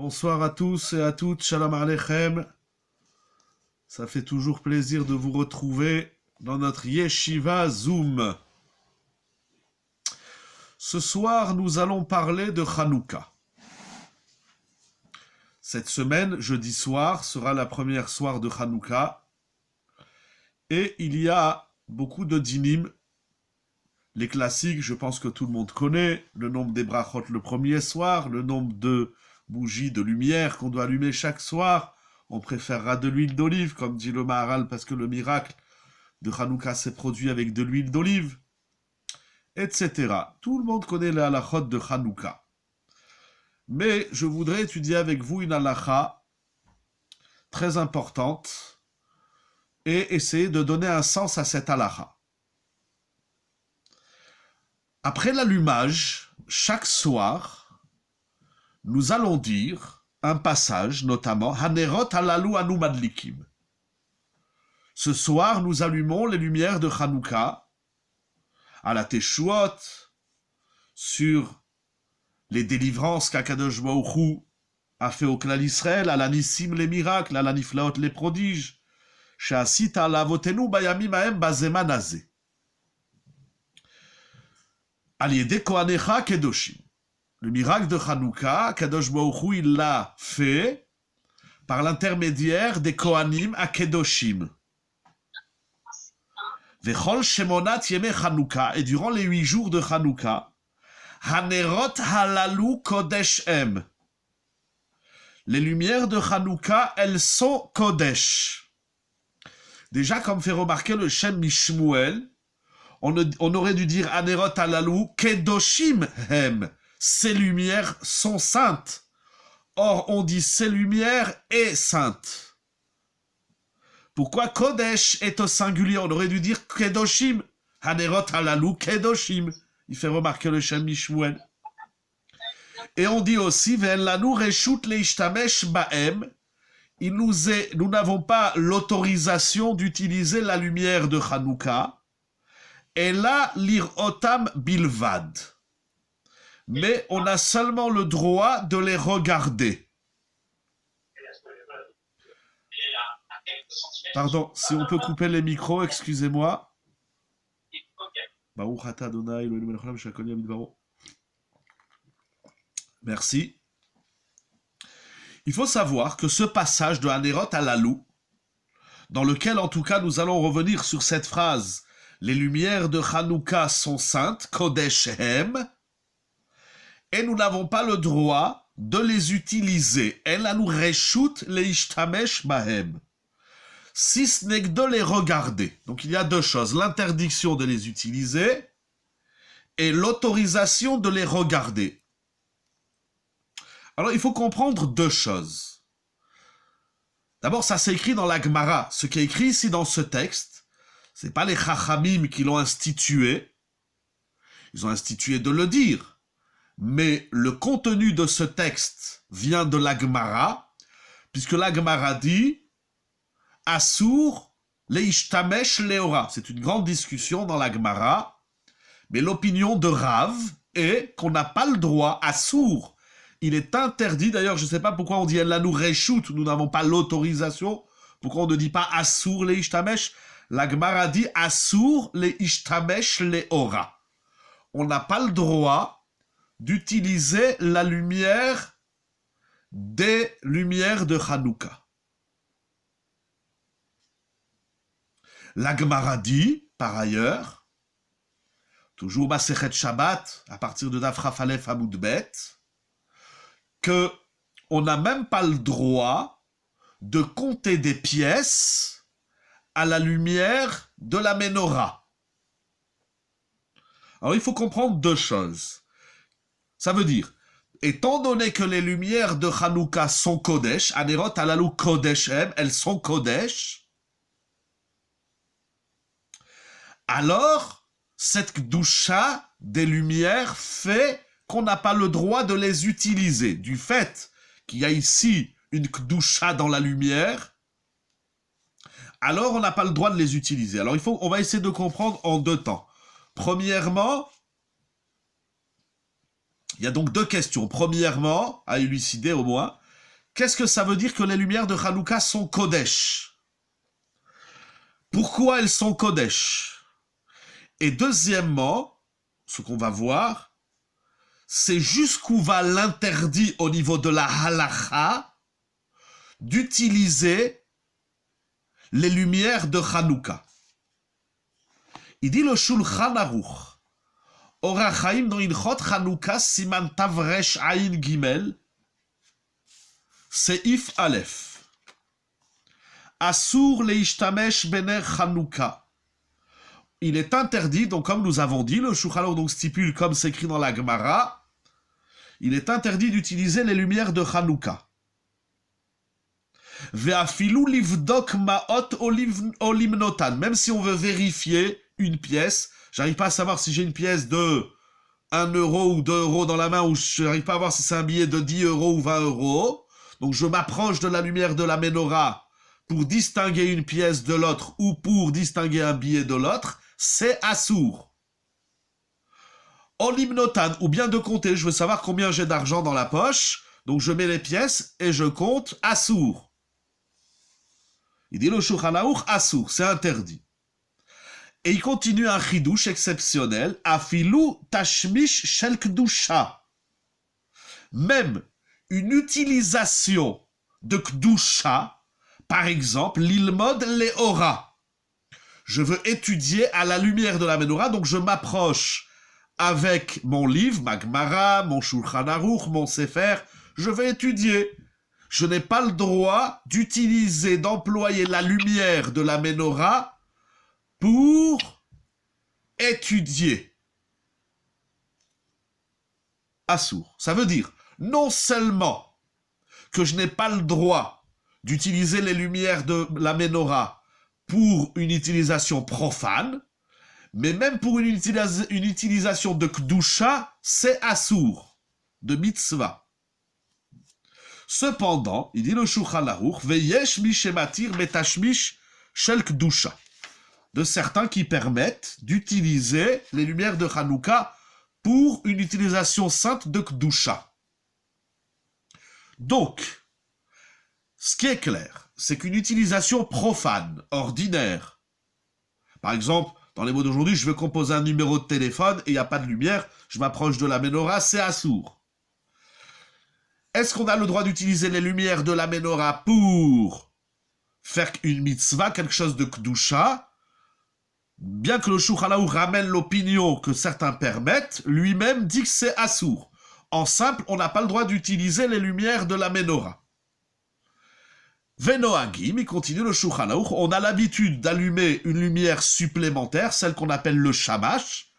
Bonsoir à tous et à toutes, Shalom Aleichem. Ça fait toujours plaisir de vous retrouver dans notre Yeshiva Zoom. Ce soir, nous allons parler de Hanouka. Cette semaine, jeudi soir, sera la première soir de Hanouka. Et il y a beaucoup de dinim. Les classiques, je pense que tout le monde connaît. Le nombre des brachot le premier soir, le nombre de bougies de lumière qu'on doit allumer chaque soir. On préférera de l'huile d'olive, comme dit le Maharal, parce que le miracle de Hanouka s'est produit avec de l'huile d'olive, etc. Tout le monde connaît la halachot de Hanouka. Mais je voudrais étudier avec vous une halacha très importante et essayer de donner un sens à cette halacha. Après l'allumage, chaque soir, nous allons dire un passage, notamment Hanerot halalu anu madlikim. Ce soir, nous allumons les lumières de Hanouka à la Teshuot, sur les délivrances qu'Akadosh Baruch Hu a fait au clan Israël, à la Nissim les miracles, à la Niflaot les prodiges, She'asita lavotenu bayamim haem bazeman hazeh. Al yedei kohanecha kedoshim. Le miracle de Hanouka, Kadosh Baruch Hu, il l'a fait par l'intermédiaire des Kohanim à Kedoshim. Vechol shemonat yemei Hanouka, et durant les 8 jours de Hanouka, Hanerot halalu kodesh em. Les lumières de Hanouka, elles sont kodesh. Déjà, comme fait remarquer le Shem Mishmuel, on aurait dû dire Hanerot halalu kedoshim hem. Ces lumières sont saintes. Or, on dit ces lumières est sainte. Pourquoi Kodesh est au singulier? On aurait dû dire Kedoshim. Hanerot halalu Kedoshim. Il fait remarquer le Shem Mishmuel. Et on dit aussi Ve'en lanu reshut leishtamesh ba'em. Nous n'avons pas l'autorisation d'utiliser la lumière de Hanouka. Et là, lir'otam bilvad. Mais on a seulement le droit de les regarder. Pardon, si on peut couper les micros, excusez-moi. Merci. Il faut savoir que ce passage de Hanerot halalu, dans lequel en tout cas nous allons revenir sur cette phrase, les lumières de Hanouka sont saintes, Kodesh hem, et nous n'avons pas le droit de les utiliser. Elle a nous reshut leishtamesh bahem. Si ce n'est que de les regarder. Donc il y a deux choses, l'interdiction de les utiliser et l'autorisation de les regarder. Alors il faut comprendre deux choses. D'abord, ça s'écrit dans la Gemara. Ce qui est écrit ici dans ce texte, c'est pas les Chachamim qui l'ont institué. Ils ont institué de le dire. Mais le contenu de ce texte vient de la Gemara, puisque la Gemara dit Asur leishtamesh leora. C'est une grande discussion dans la Gemara, mais l'opinion de Rav est qu'on n'a pas le droit, Asur. Il est interdit, d'ailleurs, je ne sais pas pourquoi on dit Elanu reshut, nous n'avons pas l'autorisation, pourquoi on ne dit pas Asur leishtamesh. La Gemara dit Asur leishtamesh leora. On n'a pas le droit d'utiliser la lumière des lumières de Hanouka. La Gemara dit, par ailleurs, toujours Masechet Shabbat, à partir de Daf Chaf Aleph Amud Bet, que on n'a même pas le droit de compter des pièces à la lumière de la Ménorah. Alors il faut comprendre deux choses. Ça veut dire, étant donné que les lumières de Hanouka sont Kodesh, Hanerot halalu Kodesh em, elles sont Kodesh, alors cette Kdusha des lumières fait qu'on n'a pas le droit de les utiliser. Du fait qu'il y a ici une Kdusha dans la lumière, alors on n'a pas le droit de les utiliser. Alors on va essayer de comprendre en deux temps. Premièrement, il y a donc deux questions. Premièrement, à élucider au moins, qu'est-ce que ça veut dire que les lumières de Hanouka sont Kodesh? Pourquoi elles sont Kodesh? Et deuxièmement, ce qu'on va voir, c'est jusqu'où va l'interdit au niveau de la halacha d'utiliser les lumières de Hanouka. Il dit le Shulchan Aruch, Orach Chaim dans Ilchot Hanouka Siman Tavresh Ayin Gimel, Seif Aleph. Asur leishtamesh bener Hanouka. Il est interdit, donc comme nous avons dit, le Shulchan Aruch donc stipule, comme c'est écrit dans la Gemara, il est interdit d'utiliser les lumières de Hanouka. Ve'afilu livdok ma'ot olimnotan. Même si on veut vérifier une pièce, j'arrive pas à savoir si j'ai une pièce de 1 euro ou 2 euros dans la main, ou je n'arrive pas à voir si c'est un billet de 10 euros ou 20 euros. Donc je m'approche de la lumière de la menorah pour distinguer une pièce de l'autre ou pour distinguer un billet de l'autre, c'est assour. Olimnotan, ou bien de compter, je veux savoir combien j'ai d'argent dans la poche, donc je mets les pièces et je compte assour. Il dit le Shulchan Aruch, assour, c'est interdit. Et il continue un chidouche exceptionnel, afilu tashmish shel kdusha. Même une utilisation de kdusha, par exemple, l'ilmod leora. Je veux étudier à la lumière de la menorah, donc je m'approche avec mon livre, ma Gemara, mon Shulchan Aruch, mon Sefer, je vais étudier. Je n'ai pas le droit d'utiliser, d'employer la lumière de la menorah pour étudier. Assour. Ça veut dire, non seulement que je n'ai pas le droit d'utiliser les lumières de la menorah pour une utilisation profane, mais même pour une utilisation de Kdusha, c'est assour, de mitzvah. Cependant, il dit le Shulchan Aruch, Veyesh mishematir betashmish shel Kdusha, de certains qui permettent d'utiliser les lumières de Hanouka pour une utilisation sainte de Kdusha. Donc, ce qui est clair, c'est qu'une utilisation profane, ordinaire, par exemple, dans les mots d'aujourd'hui, je veux composer un numéro de téléphone et il n'y a pas de lumière, je m'approche de la menorah, c'est assour. Est-ce qu'on a le droit d'utiliser les lumières de la menorah pour faire une mitzvah, quelque chose de Kdusha? Bien que le Shulchan Aruch ramène l'opinion que certains permettent, lui-même dit que c'est assour. En simple, on n'a pas le droit d'utiliser les lumières de la menorah. Venoagim, il continue le Shulchan Aruch, on a l'habitude d'allumer une lumière supplémentaire, celle qu'on appelle le shamash.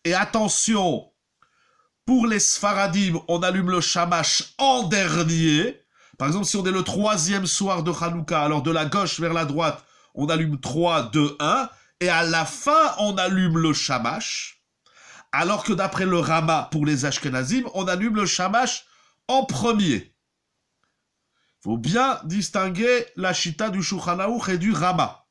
Et attention, pour les Sfaradim, on allume le shamash en dernier. Par exemple, si on est le 3e soir de Hanouka, alors de la gauche vers la droite, on allume 3, 2, 1. Et à la fin, on allume le shamash. Alors que d'après le Rama, pour les Ashkenazim, on allume le shamash en premier. Il faut bien distinguer la chita du Shulchan Aruch et du Rama.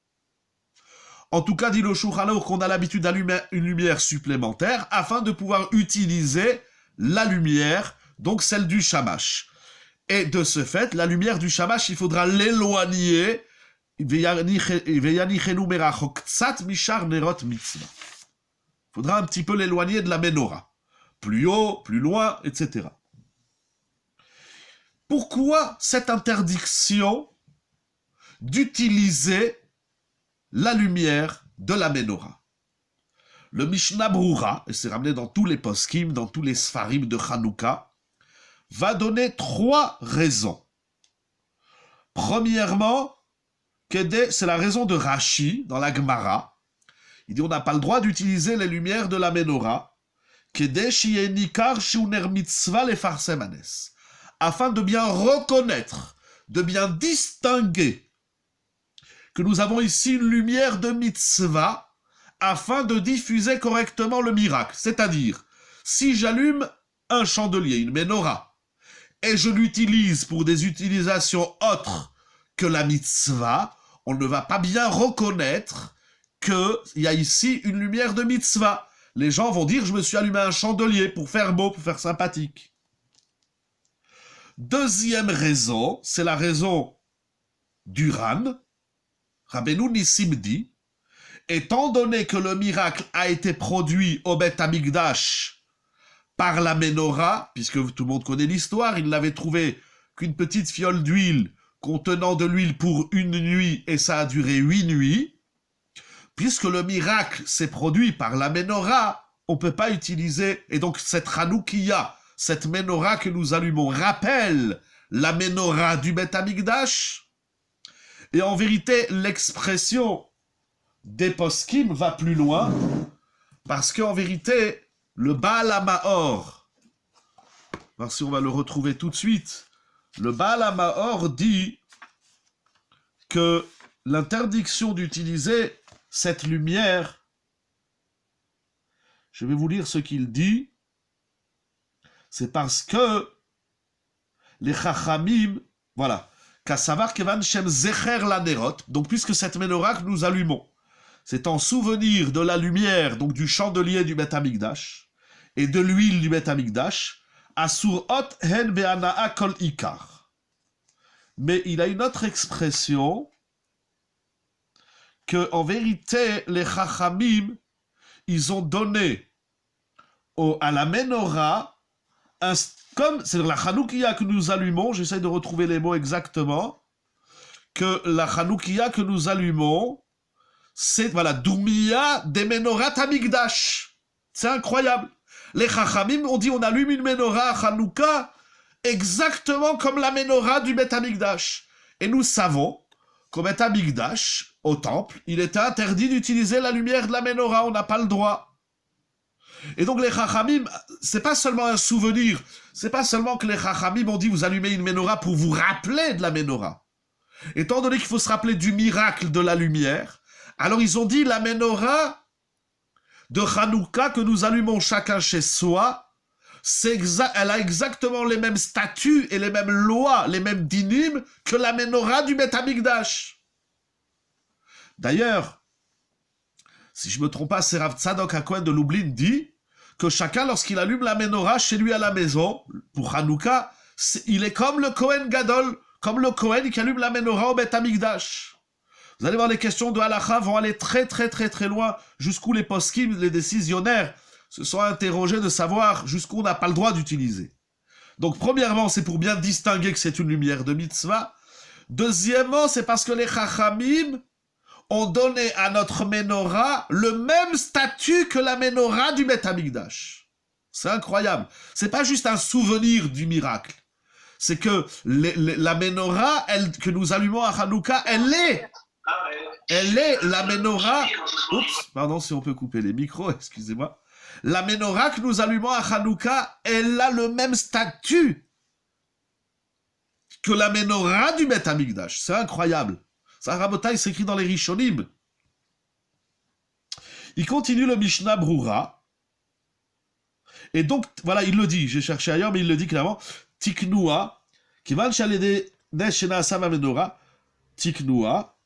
En tout cas, dit le Shulchan Aruch qu'on a l'habitude d'allumer une lumière supplémentaire afin de pouvoir utiliser la lumière, donc celle du shamash. Et de ce fait, la lumière du shamash, il faudra l'éloigner. Il faudra un petit peu l'éloigner de la menorah. Plus haut, plus loin, etc. Pourquoi cette interdiction d'utiliser la lumière de la menorah? Le Mishnah Brura, et c'est ramené dans tous les poskim, dans tous les sfarim de Hanouka, va donner 3 raisons. Premièrement, c'est la raison de Rashi, dans la Gemara. Il dit on n'a pas le droit d'utiliser les lumières de la menorah, afin de bien reconnaître, de bien distinguer que nous avons ici une lumière de mitzvah afin de diffuser correctement le miracle. C'est-à-dire, si j'allume un chandelier, une menorah, et je l'utilise pour des utilisations autres que la mitzvah, on ne va pas bien reconnaître qu'il y a ici une lumière de mitzvah. Les gens vont dire, je me suis allumé un chandelier pour faire beau, pour faire sympathique. Deuxième raison, c'est la raison du Ran. Rabbeinu Nissim dit, étant donné que le miracle a été produit au Beth Amikdash par la Ménorah, puisque tout le monde connaît l'histoire, il n'avait trouvé qu'une petite fiole d'huile contenant de l'huile pour une nuit, et ça a duré 8 nuits, puisque le miracle s'est produit par la Ménorah, on ne peut pas utiliser, et donc cette Hanoukia, cette Ménorah que nous allumons, rappelle la Ménorah du Beth Amikdash, et en vérité, l'expression des poskim va plus loin, parce qu'en vérité, le Baal HaMaor, si on va le retrouver tout de suite, le Baal HaMaor dit que l'interdiction d'utiliser cette lumière, je vais vous lire ce qu'il dit, c'est parce que les Chachamim, voilà, Kassavar Kevan Shem Zecher Lanerot, donc puisque cette menorah que nous allumons, c'est en souvenir de la lumière, donc du chandelier du Beth Amikdash, et de l'huile du Beth Amikdash, Asur Ot Hen Be'anaa Kol Ikar. Mais il a une autre expression, que en vérité, les Chachamim, ils ont donné à la menorah, comme c'est la Hanoukia que nous allumons, j'essaie de retrouver les mots exactement, que la Hanoukia que nous allumons, c'est, voilà, Doumia des Menorat Amikdash. C'est incroyable. Les Chachamim ont dit, on allume une Menorah à Hanouka exactement comme la Menorah du Beth Amikdash. Et nous savons qu'au Beth Amikdash, au temple, il était interdit d'utiliser la lumière de la Menorah, on n'a pas le droit. Et donc les Chachamim, c'est pas seulement un souvenir, c'est pas seulement que les Chachamim ont dit, vous allumez une Menorah pour vous rappeler de la Menorah. Étant donné qu'il faut se rappeler du miracle de la lumière, alors ils ont dit la menorah de Hanouka que nous allumons chacun chez soi, elle a exactement les mêmes statuts et les mêmes lois, les mêmes dinim que la menorah du Beth Amikdash. D'ailleurs, si je ne me trompe pas, c'est Rav Tzadok HaKohen de Lublin dit que chacun, lorsqu'il allume la menorah chez lui à la maison, pour Hanouka, il est comme le Kohen Gadol, comme le Kohen qui allume la menorah au Beth Amikdash. Vous allez voir, les questions de halakha vont aller très très très très loin, jusqu'où les poskim, les décisionnaires, se sont interrogés de savoir jusqu'où on n'a pas le droit d'utiliser. Donc premièrement, c'est pour bien distinguer que c'est une lumière de mitzvah. Deuxièmement, c'est parce que les chachamim ont donné à notre menorah le même statut que la menorah du Beth Amikdash. C'est incroyable. C'est pas juste un souvenir du miracle. C'est que la menorah que nous allumons à Hanouka, elle est la menorah. Oups, pardon si on peut couper les micros, excusez-moi. La menorah que nous allumons à Hanouka, elle a le même statut que la menorah du Beth Amikdash. C'est incroyable. Ça, Rabotai, s'écrit dans les Rishonim. Il continue le Mishnah Brura. Et donc, voilà, il le dit. J'ai cherché ailleurs, mais il le dit clairement. Tiknoua, kivan shalede neshena asama menorah, tiknoua.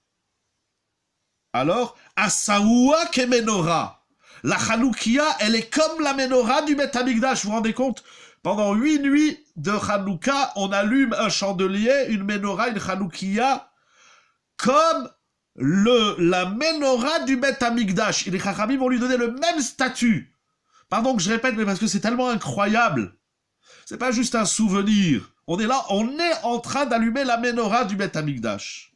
Alors, Asaoua ke menorah. La Hanoukia, elle est comme la menorah du Beth Amikdash. Vous vous rendez compte? Pendant 8 nuits de Hanouka, on allume un chandelier, une menorah, une Hanoukia, comme la menorah du Beth Amikdash. Et les Chachamim vont lui donner le même statut. Pardon que je répète, mais parce que c'est tellement incroyable. C'est pas juste un souvenir. On est là, on est en train d'allumer la menorah du Beth Amikdash.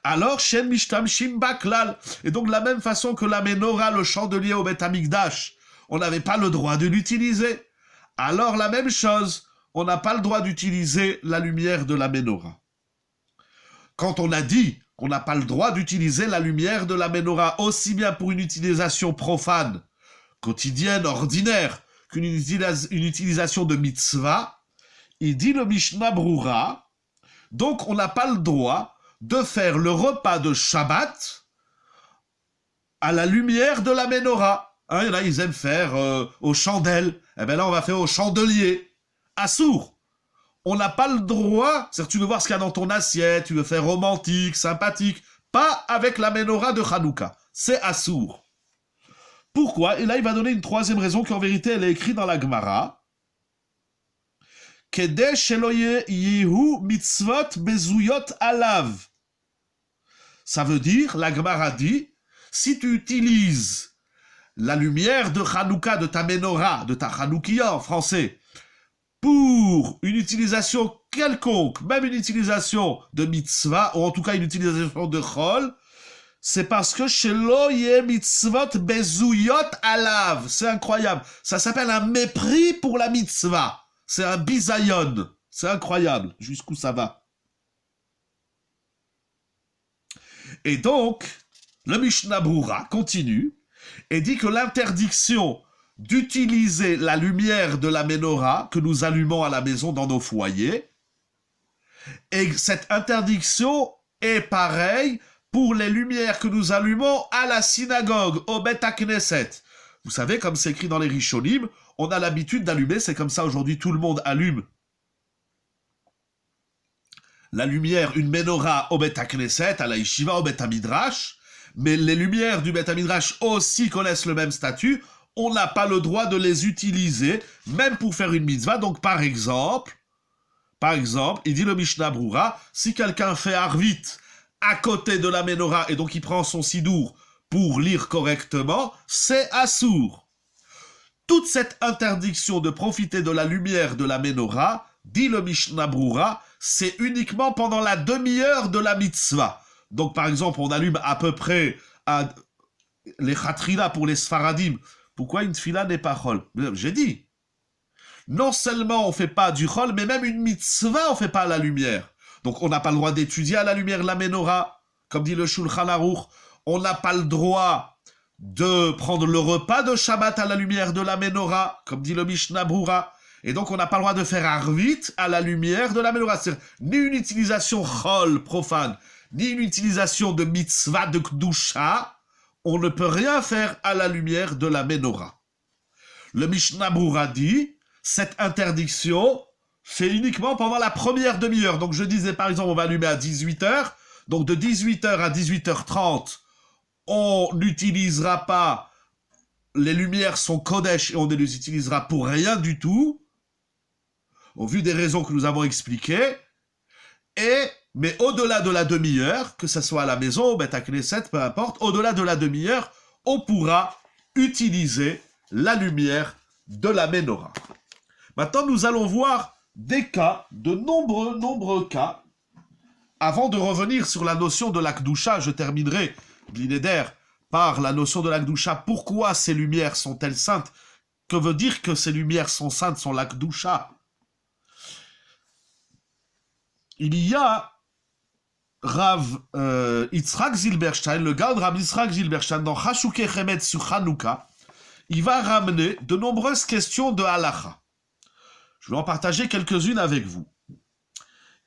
Alors, Shen Mishtam Shimbaklal. Et donc, de la même façon que la menorah, le chandelier au Beth Amikdash, on n'avait pas le droit de l'utiliser. Alors, la même chose, on n'a pas le droit d'utiliser la lumière de la menorah. Quand on a dit qu'on n'a pas le droit d'utiliser la lumière de la menorah, aussi bien pour une utilisation profane, quotidienne, ordinaire, qu'une utilisation de mitzvah, il dit le Mishnah Brura, donc on n'a pas le droit de faire le repas de Shabbat à la lumière de la menorah. Hein, il y en a, ils aiment faire aux chandelles. Eh bien là, on va faire au chandelier. Assour. On n'a pas le droit, c'est-à-dire tu veux voir ce qu'il y a dans ton assiette, tu veux faire romantique, sympathique, pas avec la menorah de Hanouka. C'est assour. Pourquoi? Et là, il va donner une troisième raison qui, en vérité, elle est écrite dans la Gemara. Kedei shelo yehu mitzvot bezuyot alav. Ça veut dire, la Gemara dit, si tu utilises la lumière de Hanouka, de ta menorah, de ta Hanoukia en français, pour une utilisation quelconque, même une utilisation de mitzvah, ou en tout cas une utilisation de chol, c'est parce que shelo ye mitzvot bezuyot alav. C'est incroyable. Ça s'appelle un mépris pour la mitzvah. C'est un bisayon. C'est incroyable jusqu'où ça va. Et donc, le Mishnah Brura continue et dit que l'interdiction d'utiliser la lumière de la menorah que nous allumons à la maison dans nos foyers, et cette interdiction est pareille pour les lumières que nous allumons à la synagogue, au Bet HaKnesset. Vous savez, comme c'est écrit dans les Rishonim, on a l'habitude d'allumer, c'est comme ça aujourd'hui tout le monde allume la lumière, une menorah au Bet HaKnesset, à la Yeshiva, au Bet HaMidrash, mais les lumières du Bet HaMidrash aussi connaissent le même statut, on n'a pas le droit de les utiliser, même pour faire une mitzvah. Donc par exemple, il dit le Mishnah Brura, si quelqu'un fait Arvit à côté de la menorah, et donc il prend son sidour pour lire correctement, c'est assour. Toute cette interdiction de profiter de la lumière de la menorah, dit le Mishnah Brura, c'est uniquement pendant la demi-heure de la mitzvah. Donc, par exemple, on allume à peu près les chatrila pour les sfaradim. Pourquoi une tfila n'est pas chol? J'ai dit. Non seulement on ne fait pas du chol, mais même une mitzvah, on ne fait pas à la lumière. Donc, on n'a pas le droit d'étudier à la lumière la menorah, comme dit le Shulchan Aruch. On n'a pas le droit de prendre le repas de Shabbat à la lumière de la menorah, comme dit le Mishnah Brura. Et donc, on n'a pas le droit de faire arvit à la lumière de la menorah. C'est-à-dire, ni une utilisation chol profane, ni une utilisation de mitzvah de kdusha, on ne peut rien faire à la lumière de la menorah. Le Mishnah Brura dit, cette interdiction, c'est uniquement pendant la première demi-heure. Donc, je disais, par exemple, on va allumer à 18h. Donc, de 18h à 18h30, on n'utilisera pas, les lumières sont kodesh et on ne les utilisera pour rien du tout, au vu des raisons que nous avons expliquées, mais au-delà de la demi-heure, que ce soit à la maison, au Bet HaKnesset, peu importe, au-delà de la demi-heure, on pourra utiliser la lumière de la menorah. Maintenant, nous allons voir des cas, de nombreux cas. Avant de revenir sur la notion de la Kedusha, je terminerai, Blineder, par la notion de la Kedusha. Pourquoi ces lumières sont-elles saintes? Que veut dire que ces lumières sont saintes, sont la Kedusha? Il y a Rav Yitzhak Zilberstein, le gars de Rav Yitzhak Zilberstein, dans Chashukei Chemetz sur Hanouka, il va ramener de nombreuses questions de halacha. Je vais en partager quelques-unes avec vous.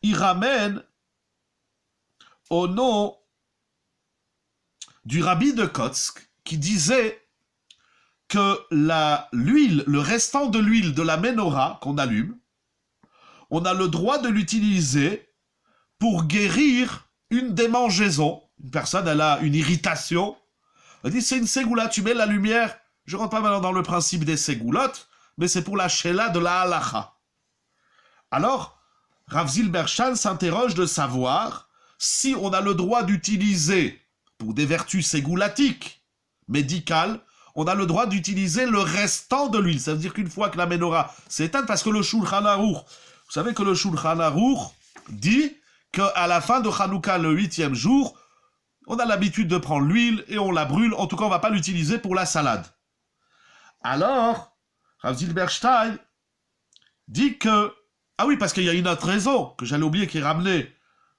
Il ramène au nom du rabbi de Kotsk, qui disait que l'huile, le restant de l'huile de la menorah qu'on allume, on a le droit de l'utiliser pour guérir une démangeaison. Une personne, elle a une irritation. Elle dit, c'est une ségoula, tu mets la lumière. Je ne rentre pas maintenant dans le principe des ségoulottes, mais c'est pour la shéla de la halacha. Alors, Rav Zilberstein s'interroge de savoir si on a le droit d'utiliser, pour des vertus ségoulatiques, médicales, on a le droit d'utiliser le restant de l'huile. Ça veut dire qu'une fois que la menorah s'est éteinte, parce que le Shulchan Aruch, vous savez que le Shulchan Aruch dit qu'à la fin de Hanouka, le 8e jour, on a l'habitude de prendre l'huile et on la brûle. En tout cas, on ne va pas l'utiliser pour la salade. Alors, Rav Zilberstein dit que... Ah oui, parce qu'il y a une autre raison que j'allais oublier qui est ramenée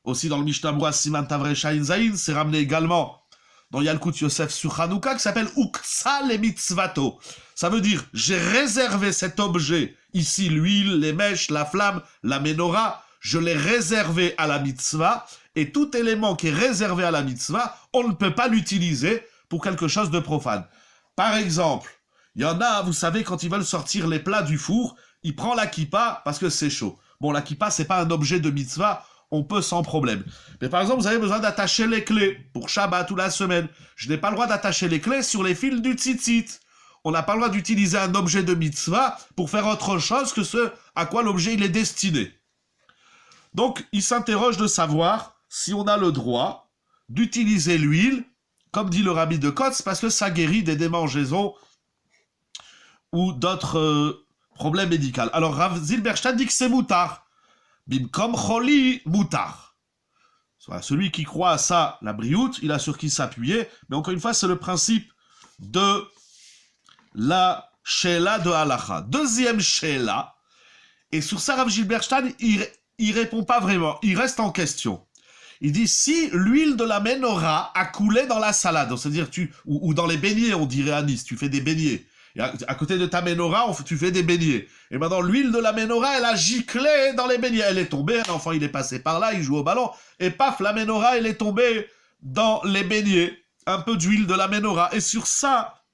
aussi dans le Mishnah Brura Siman Tavrei Shayin Zayin, c'est ramené également dans Yalkut Yosef sur Hanouka, qui s'appelle Uksa le mitzvato. Ça veut dire, j'ai réservé cet objet, ici l'huile, les mèches, la flamme, la menorah, je l'ai réservé à la mitzvah, et tout élément qui est réservé à la mitzvah, on ne peut pas l'utiliser pour quelque chose de profane. Par exemple, il y en a, vous savez, quand ils veulent sortir les plats du four, ils prennent la kippa parce que c'est chaud. Bon, la kippa, c'est pas un objet de mitzvah, on peut sans problème. Mais par exemple, vous avez besoin d'attacher les clés pour Shabbat ou la semaine. Je n'ai pas le droit d'attacher les clés sur les fils du tzitzit. on n'a pas le droit d'utiliser un objet de mitzvah pour faire autre chose que ce à quoi l'objet il est destiné. Donc, il s'interroge de savoir si on a le droit d'utiliser l'huile, comme dit le rabbi de Kotz, parce que ça guérit des démangeaisons ou d'autres problèmes médicaux. Alors, Rav Zilberstein dit que c'est moutar. Bimkom choli moutar. Celui qui croit à ça, la brioute, il a sur qui s'appuyer, mais encore une fois, c'est le principe de la sheila de halacha. Deuxième sheila, et sur ça, Rav Zilberstein, il répond pas vraiment, il reste en question. Il dit, si l'huile de la menorah a coulé dans la salade, c'est-à-dire ou dans les beignets, on dirait à Nice, tu fais des beignets. Et à côté de ta menorah, tu fais des beignets. Et maintenant, l'huile de la menorah, elle a giclé dans les beignets. Elle est tombée, un enfant, il est passé par là, il joue au ballon, et paf, la menorah, elle est tombée dans les beignets. Un peu d'huile de la menorah. Et sur ça,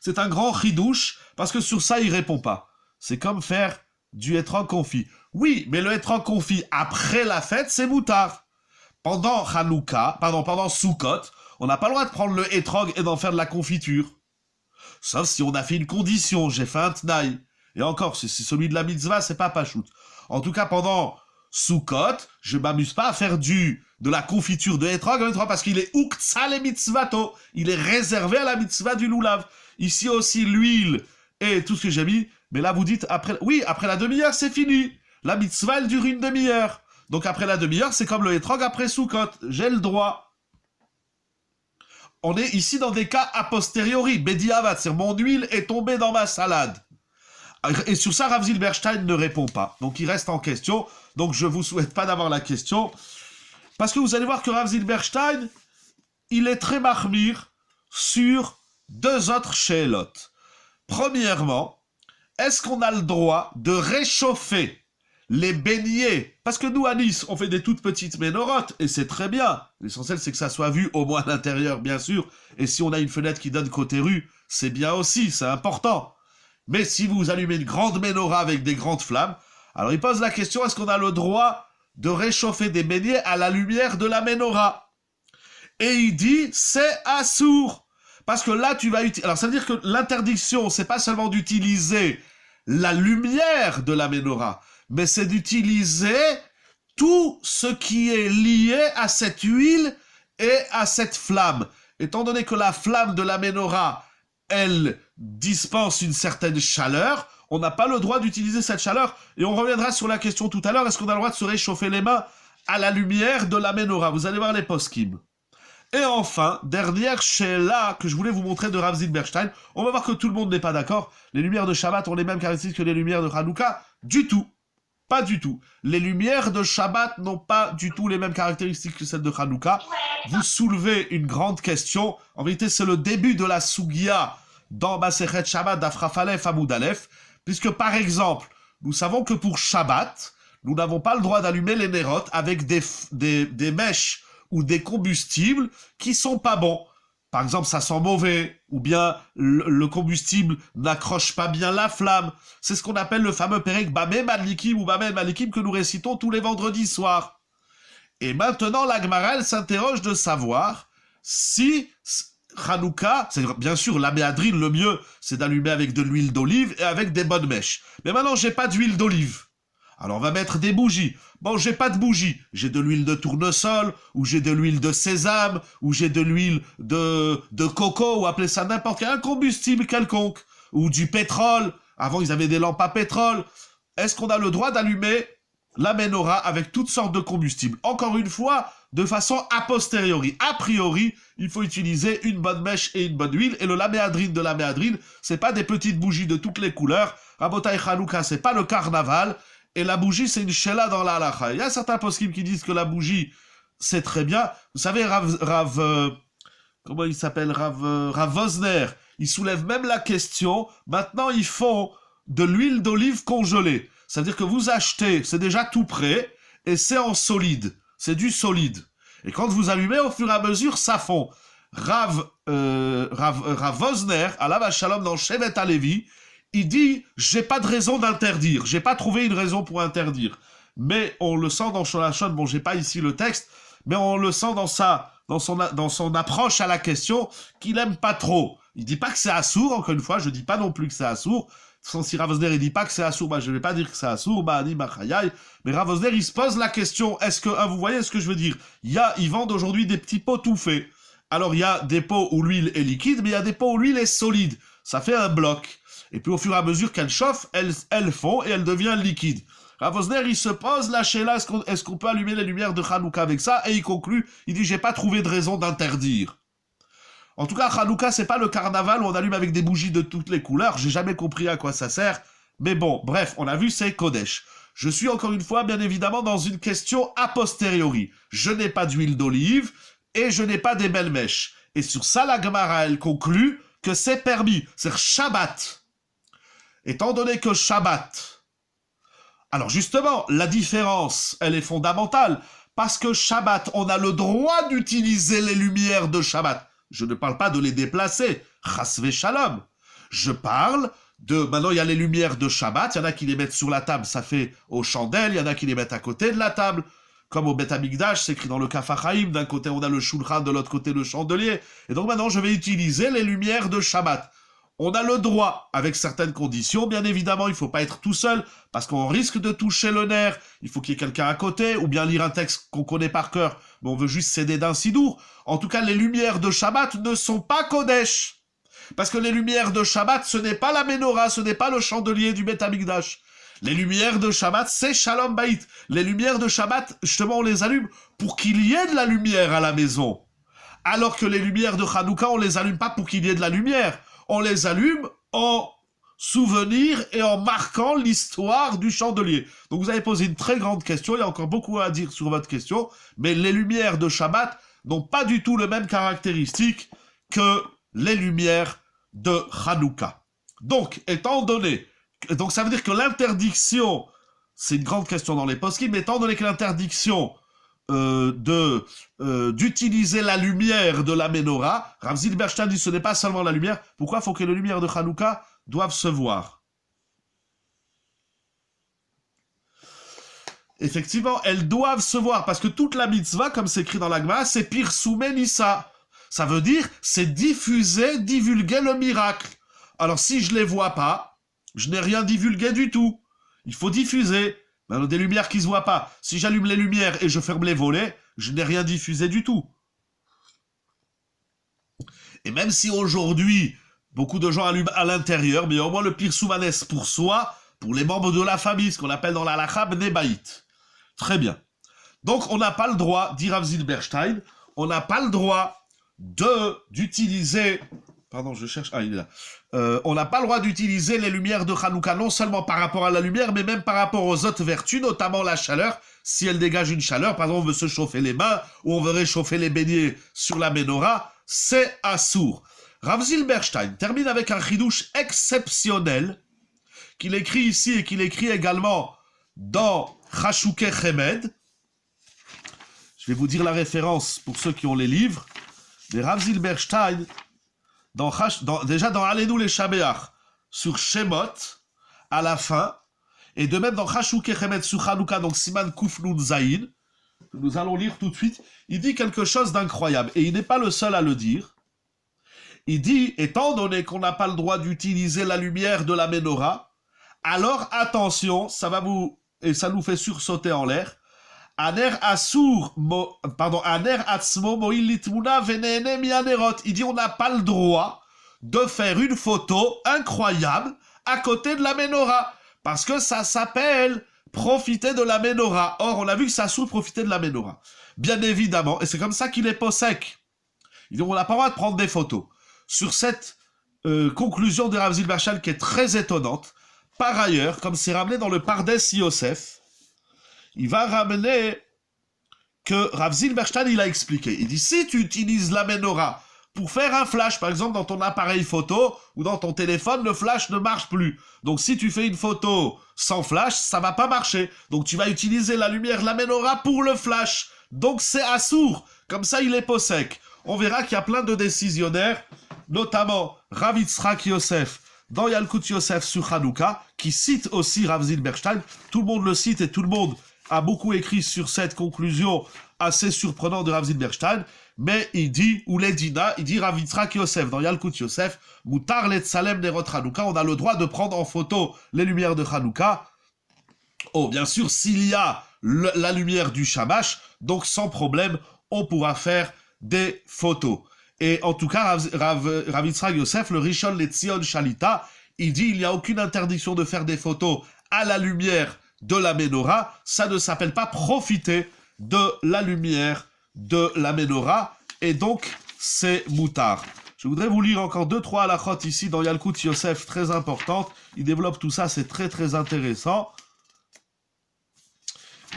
c'est un grand chidouche, parce que sur ça, il répond pas. C'est comme faire du étrog confit. Oui, mais le étrog confit après la fête, c'est moutard. Pendant Sukkot, on n'a pas le droit de prendre le étrog et d'en faire de la confiture. Sauf si on a fait une condition, j'ai fait un tnaï. Et encore, c'est celui de la mitzvah, c'est pas pachout. En tout cas, pendant Sukkot, je m'amuse pas à faire de la confiture de étrog, parce qu'il est uktsa le mitzvato. Il est réservé à la mitzvah du loulav. Ici aussi, l'huile et tout ce que j'ai mis. Mais là, vous dites, après la demi-heure, c'est fini. La mitzvah, elle dure une demi-heure. Donc après la demi-heure, c'est comme le étrog après Sukkot. J'ai le droit. On est ici dans des cas a posteriori. Bediavat, c'est-à-dire mon huile est tombée dans ma salade. Et sur ça, Rav Zilberstein ne répond pas. Donc il reste en question. Donc je vous souhaite pas d'avoir la question. Parce que vous allez voir que Rav Zilberstein, il est très mahmir sur deux autres she'elot. Premièrement, est-ce qu'on a le droit de réchauffer les beignets, parce que nous à Nice, on fait des toutes petites ménorotes, et c'est très bien. L'essentiel, c'est que ça soit vu au moins à l'intérieur, bien sûr, et si on a une fenêtre qui donne côté rue, c'est bien aussi, c'est important. Mais si vous allumez une grande menorah avec des grandes flammes, alors il pose la question, est-ce qu'on a le droit de réchauffer des beignets à la lumière de la menorah? Et il dit, c'est assour. Parce que là, tu vas utiliser... Alors ça veut dire que l'interdiction, c'est pas seulement d'utiliser la lumière de la menorah, mais c'est d'utiliser tout ce qui est lié à cette huile et à cette flamme. Étant donné que la flamme de la menorah, elle dispense une certaine chaleur, on n'a pas le droit d'utiliser cette chaleur. Et on reviendra sur la question tout à l'heure, est-ce qu'on a le droit de se réchauffer les mains à la lumière de la menorah? Vous allez voir les poskim. Et enfin, dernière sheila que je voulais vous montrer de Rav Zilberstein, on va voir que tout le monde n'est pas d'accord. Les lumières de Shabbat ont les mêmes caractéristiques que les lumières de Hanouka? Du tout. Pas du tout. Les lumières de Shabbat n'ont pas du tout les mêmes caractéristiques que celles de Hanouka. Vous soulevez une grande question. En vérité, c'est le début de la Sugia dans Masechet Shabbat d'Afraf Aleph Amoud Aleph, puisque par exemple, nous savons que pour Shabbat, nous n'avons pas le droit d'allumer les nérotes avec des mèches ou des combustibles qui sont pas bons. Par exemple, ça sent mauvais, ou bien le combustible n'accroche pas bien la flamme. C'est ce qu'on appelle le fameux Perek Bameh Madlikim ou Bameh Madlikim que nous récitons tous les vendredis soirs. Et maintenant, la Gemara, elle s'interroge de savoir si Hanouka, c'est bien sûr la méadrine, le mieux, c'est d'allumer avec de l'huile d'olive et avec des bonnes mèches. Mais maintenant, j'ai pas d'huile d'olive. Alors on va mettre des bougies. Bon, j'ai pas de bougies. J'ai de l'huile de tournesol, ou j'ai de l'huile de sésame, ou j'ai de l'huile de coco, ou appelez ça n'importe quel combustible quelconque. Ou du pétrole. Avant, ils avaient des lampes à pétrole. Est-ce qu'on a le droit d'allumer la menorah avec toutes sortes de combustibles? Encore une fois, de façon a posteriori. A priori, il faut utiliser une bonne mèche et une bonne huile. Et le laméadrine de laméadrine, c'est pas des petites bougies de toutes les couleurs. Rabotai Hanouka, c'est pas le carnaval. Et la bougie, c'est une sheila dans la halacha. Il y a certains poskim qui disent que la bougie, c'est très bien. Vous savez, comment il s'appelle, Rav Vosner, il soulève même la question, maintenant ils font de l'huile d'olive congelée. C'est-à-dire que vous achetez, c'est déjà tout prêt, et c'est en solide. C'est du solide. Et quand vous allumez, au fur et à mesure, ça fond. Rav Vosner, Alav Shalom dans Shevet Alevi, il dit, j'ai pas de raison d'interdire, j'ai pas trouvé une raison pour interdire. Mais on le sent dans Sholachon, bon, j'ai pas ici le texte, mais on le sent dans sa dans son approche à la question qu'il aime pas trop. Il dit pas que c'est assour, encore une fois, je dis pas non plus que c'est assour. Si Rav Osner il dit pas que c'est assour, bah je vais pas dire que c'est assour, mais Rav Osner il se pose la question, est-ce que, vous voyez ce que je veux dire? Ils vendent aujourd'hui des petits pots tout faits. Alors il y a des pots où l'huile est liquide, mais il y a des pots où l'huile est solide. Ça fait un bloc. Et puis au fur et à mesure qu'elle chauffe, elle fond et elle devient liquide. Rav Osner, il se pose la là, est-ce qu'on peut allumer les lumières de Hanouka avec ça? Et il conclut, il dit, j'ai pas trouvé de raison d'interdire. En tout cas, Hanouka, c'est pas le carnaval où on allume avec des bougies de toutes les couleurs. J'ai jamais compris à quoi ça sert. Mais bon, bref, on a vu, c'est Kodesh. Je suis encore une fois, bien évidemment, dans une question a posteriori. Je n'ai pas d'huile d'olive et je n'ai pas des belles mèches. Et sur ça, la Gemara, elle conclut que c'est permis. C'est Shabbat. Étant donné que Shabbat... Alors justement, la différence, elle est fondamentale. Parce que Shabbat, on a le droit d'utiliser les lumières de Shabbat. Je ne parle pas de les déplacer. Chasve shalom. Je parle de... Maintenant, il y a les lumières de Shabbat. Il y en a qui les mettent sur la table, ça fait aux chandelles. Il y en a qui les mettent à côté de la table. Comme au Beth Amikdash, c'est écrit dans le Kaf HaChaim. D'un côté, on a le shulchan, de l'autre côté, le chandelier. Et donc maintenant, je vais utiliser les lumières de Shabbat. On a le droit, avec certaines conditions, bien évidemment, il ne faut pas être tout seul, parce qu'on risque de toucher le nerf, il faut qu'il y ait quelqu'un à côté, ou bien lire un texte qu'on connaît par cœur, mais on veut juste s'aider d'un sidour. En tout cas, les lumières de Shabbat ne sont pas Kodesh. Parce que les lumières de Shabbat, ce n'est pas la menorah, ce n'est pas le chandelier du Beth Amikdash. Les lumières de Shabbat, c'est Shalom Bayit. Les lumières de Shabbat, justement, on les allume pour qu'il y ait de la lumière à la maison. Alors que les lumières de Hanouka, on les allume pas pour qu'il y ait de la lumière. On les allume en souvenir et en marquant l'histoire du chandelier. Donc vous avez posé une très grande question, il y a encore beaucoup à dire sur votre question, mais les lumières de Shabbat n'ont pas du tout les mêmes caractéristiques que les lumières de Hanouka. Donc, étant donné, donc ça veut dire que l'interdiction, c'est une grande question dans les poskim, mais étant donné que l'interdiction d'utiliser la lumière de la menorah, Rav Zilberstein dit ce n'est pas seulement la lumière, pourquoi faut que les lumières de Hanouka doivent se voir? Effectivement, elles doivent se voir, parce que toute la mitzvah, comme c'est écrit dans la Gemara, c'est Pirsumé Nissa. Ça veut dire, c'est diffuser, divulguer le miracle. Alors si je les vois pas, je n'ai rien divulgué du tout. Il faut diffuser. Ben, des lumières qui se voient pas. Si j'allume les lumières et je ferme les volets, je n'ai rien diffusé du tout. Et même si aujourd'hui, beaucoup de gens allument à l'intérieur, mais au moins le pirsoumanès pour soi, pour les membres de la famille, ce qu'on appelle dans la halakha bnei bayit. Très bien. Donc on n'a pas le droit, dit Rav Zilberstein, on n'a pas le droit d'utiliser... Pardon, je cherche... Ah, il est là. On n'a pas le droit d'utiliser les lumières de Hanouka, non seulement par rapport à la lumière, mais même par rapport aux autres vertus, notamment la chaleur. Si elle dégage une chaleur, par exemple, on veut se chauffer les mains, ou on veut réchauffer les beignets sur la menorah, c'est assour. Rav Zilberstein termine avec un chidouche exceptionnel, qu'il écrit ici et qu'il écrit également dans Chashukei Chemed. Je vais vous dire la référence pour ceux qui ont les livres. Mais Rav Zilberstein... déjà dans Aleinu les Shabeach, sur Shemot, à la fin, et de même dans Chashukei Chemed sur Hanouka, donc Siman Kuf Nun Zayin, que nous allons lire tout de suite, il dit quelque chose d'incroyable, et il n'est pas le seul à le dire. Il dit, étant donné qu'on n'a pas le droit d'utiliser la lumière de la menorah, alors attention, ça nous fait sursauter en l'air, Aner atzmo mo'il litmuna venene mi anerot. Il dit on n'a pas le droit de faire une photo incroyable à côté de la menorah. Parce que ça s'appelle profiter de la menorah. Or, on a vu que ça sous profiter de la menorah. Bien évidemment, et c'est comme ça qu'il est possèque. Il dit on n'a pas le droit de prendre des photos. Sur cette conclusion de Rav Zilberstein qui est très étonnante, par ailleurs, comme c'est ramené dans le Pardes Yosef, il va ramener que Rav Zilberstein, il a expliqué. Il dit, si tu utilises la menorah pour faire un flash, par exemple, dans ton appareil photo ou dans ton téléphone, le flash ne marche plus. Donc, si tu fais une photo sans flash, ça va pas marcher. Donc, tu vas utiliser la lumière de la menorah pour le flash. Donc, c'est assour. Comme ça, il est possèque. On verra qu'il y a plein de décisionnaires, notamment Rav Yitzhak Yosef, dans Yalkut Yosef sur Hanouka, qui cite aussi Rav Zilberstein. Tout le monde le cite et tout le monde a beaucoup écrit sur cette conclusion assez surprenant de Rav Zilberstein, mais il dit, ou les Dina, il dit Rav Yitzhak Yosef, dans Yalkut Yosef, Mutar le Tzalem Nerot Hanouka, on a le droit de prendre en photo les lumières de Hanouka. Oh, bien sûr, s'il y a la lumière du Shamash, donc sans problème, on pourra faire des photos. Et en tout cas, Rav Yitzhak Yosef, le Rishon Letzion Shalita, il dit il n'y a aucune interdiction de faire des photos à la lumière de la Ménorah, ça ne s'appelle pas profiter de la lumière de la Ménorah, et donc c'est moutard. Je voudrais vous lire encore 2-3 halachot ici dans Yalkut Yosef, très importante. Il développe tout ça, c'est très très intéressant.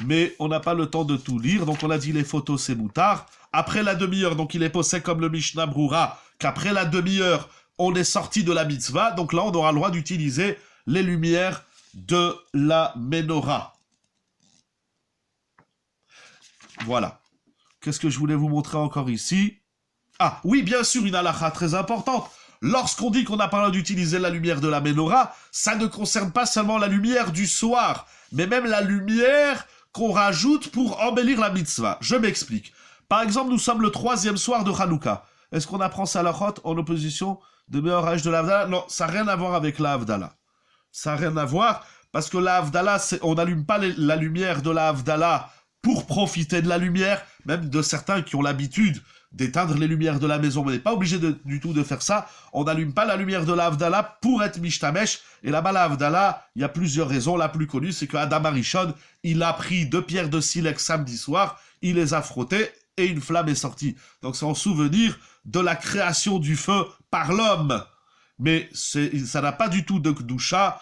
Mais on n'a pas le temps de tout lire, donc on a dit les photos c'est moutard. Après la demi-heure, donc il est posé comme le Mishnah Broura, qu'après la demi-heure, on est sorti de la mitzvah, donc là on aura le droit d'utiliser les lumières de la Ménorah. Voilà. Qu'est-ce que je voulais vous montrer encore ici? Ah, oui, bien sûr, une halakha très importante. Lorsqu'on dit qu'on n'a pas le droit d'utiliser la lumière de la Ménorah, ça ne concerne pas seulement la lumière du soir, mais même la lumière qu'on rajoute pour embellir la mitzvah. Je m'explique. Par exemple, nous sommes le 3e soir de Hanouka. Est-ce qu'on apprend ça à la halachot en opposition de meilleur âge de la Havdalah? Non, ça n'a rien à voir avec la Havdalah. Ça n'a rien à voir, parce que la Havdalah, on n'allume pas la lumière de la Havdalah pour profiter de la lumière, même de certains qui ont l'habitude d'éteindre les lumières de la maison, mais on n'est pas obligé du tout de faire ça. On n'allume pas la lumière de la Havdalah pour être mishtamesh, et là-bas la Havdalah, il y a plusieurs raisons. La plus connue, c'est que Adam Arishon, il a pris 2 pierres de silex samedi soir, il les a frottées, et une flamme est sortie. Donc c'est en souvenir de la création du feu par l'homme. Mais ça n'a pas du tout de Kedusha,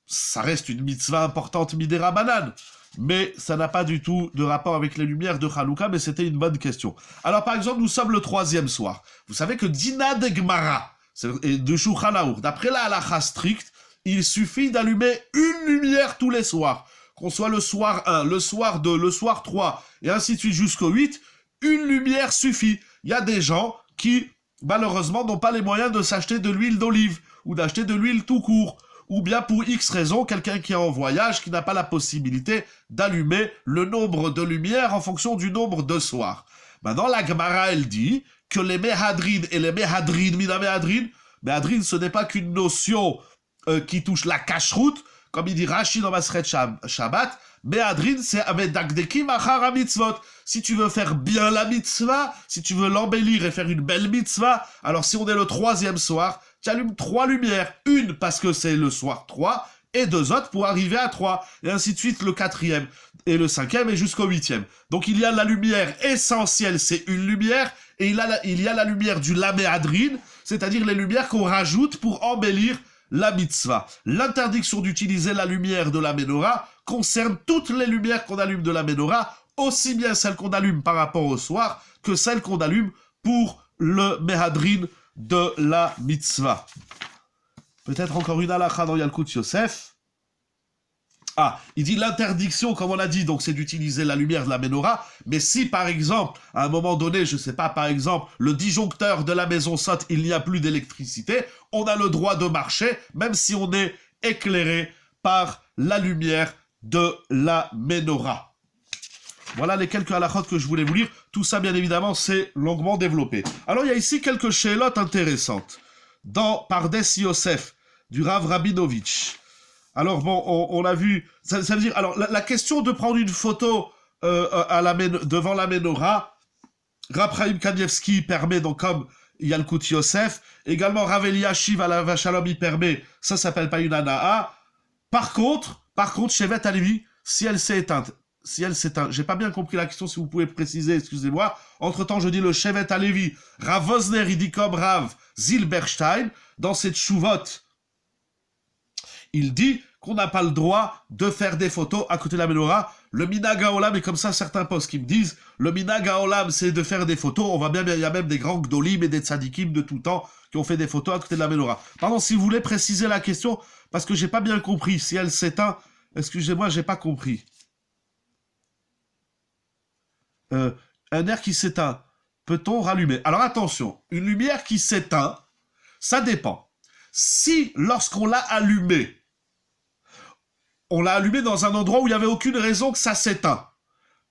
ça reste une mitzvah importante midera banane, mais ça n'a pas du tout de rapport avec les lumières de Hanouka, mais c'était une bonne question. Alors par exemple, nous sommes le 3e soir. Vous savez que Dina de Gemara, de Shulchan Aruch, d'après la halakha stricte, il suffit d'allumer une lumière tous les soirs. Qu'on soit le soir 1, le soir 2, le soir 3, et ainsi de suite jusqu'au 8, une lumière suffit. Il y a des gens qui, malheureusement, n'ont pas les moyens de s'acheter de l'huile d'olive, ou d'acheter de l'huile tout court, ou bien pour X raison, quelqu'un qui est en voyage, qui n'a pas la possibilité d'allumer le nombre de lumières en fonction du nombre de soirs. Maintenant, la Gemara, elle dit que les Mehadrin et les Mehadrin, Mina Mehadrin, ce n'est pas qu'une notion qui touche la cacheroute, comme il dit Rashi dans Masret Shabbat, Mehadrin, c'est avec Dagdekim Achara Mitzvot. Si tu veux faire bien la mitzvah, si tu veux l'embellir et faire une belle mitzvah, alors si on est le 3e soir, tu allumes 3 lumières. Une parce que c'est le soir 3, et 2 autres pour arriver à 3. Et ainsi de suite le 4e, et le 5e, et jusqu'au 8e. Donc il y a la lumière essentielle, c'est une lumière, et il y a la lumière du Laméadrine, c'est-à-dire les lumières qu'on rajoute pour embellir la mitzvah. L'interdiction d'utiliser la lumière de la Ménorah concerne toutes les lumières qu'on allume de la Ménorah, aussi bien celles qu'on allume par rapport au soir que celles qu'on allume pour le Mehadrin de la mitzvah. Peut-être encore une halakha dans Yalkut Yosef. Ah, il dit l'interdiction, comme on l'a dit, donc c'est d'utiliser la lumière de la Ménorah, mais si par exemple, à un moment donné, je sais pas, par exemple, le disjoncteur de la maison saute, il n'y a plus d'électricité, on a le droit de marcher, même si on est éclairé par la lumière de la Ménorah. Voilà les quelques halachot que je voulais vous lire. Tout ça, bien évidemment, c'est longuement développé. Alors, il y a ici quelques shelotes intéressantes. Dans Pardes Yosef, du Rav Rabinovitch. Alors, bon, on a vu... Ça veut dire... Alors, la question de prendre une photo devant la Ménorah, Rav Chaim Kanievski permet, donc, comme Yalkut Yosef. Également, Rav Eliashiv à la Vachalom, il permet. Ça s'appelle pas une anaa. Par contre, Shevet Alevi, si elle s'est éteinte, j'ai pas bien compris la question, si vous pouvez préciser, excusez-moi. Entre-temps, je dis le Shevet Alevi. Rav Wosner, il dit comme Rav Zilberstein, dans cette chouvot, il dit qu'on n'a pas le droit de faire des photos à côté de la Ménorah. Le Minhag HaOlam, et comme ça, certains postes qui me disent, le Minhag HaOlam, c'est de faire des photos. On voit bien, il y a même des grands gdolim et des tzadikim de tout temps qui ont fait des photos à côté de la Ménorah. Pardon, si vous voulez préciser la question, parce que j'ai pas bien compris. Si elle s'éteint, excusez-moi, j'ai pas compris. Un air qui s'éteint, peut-on rallumer? Alors attention, une lumière qui s'éteint, ça dépend. Si, lorsqu'on l'a allumée, on l'a allumée dans un endroit où il n'y avait aucune raison que ça s'éteint,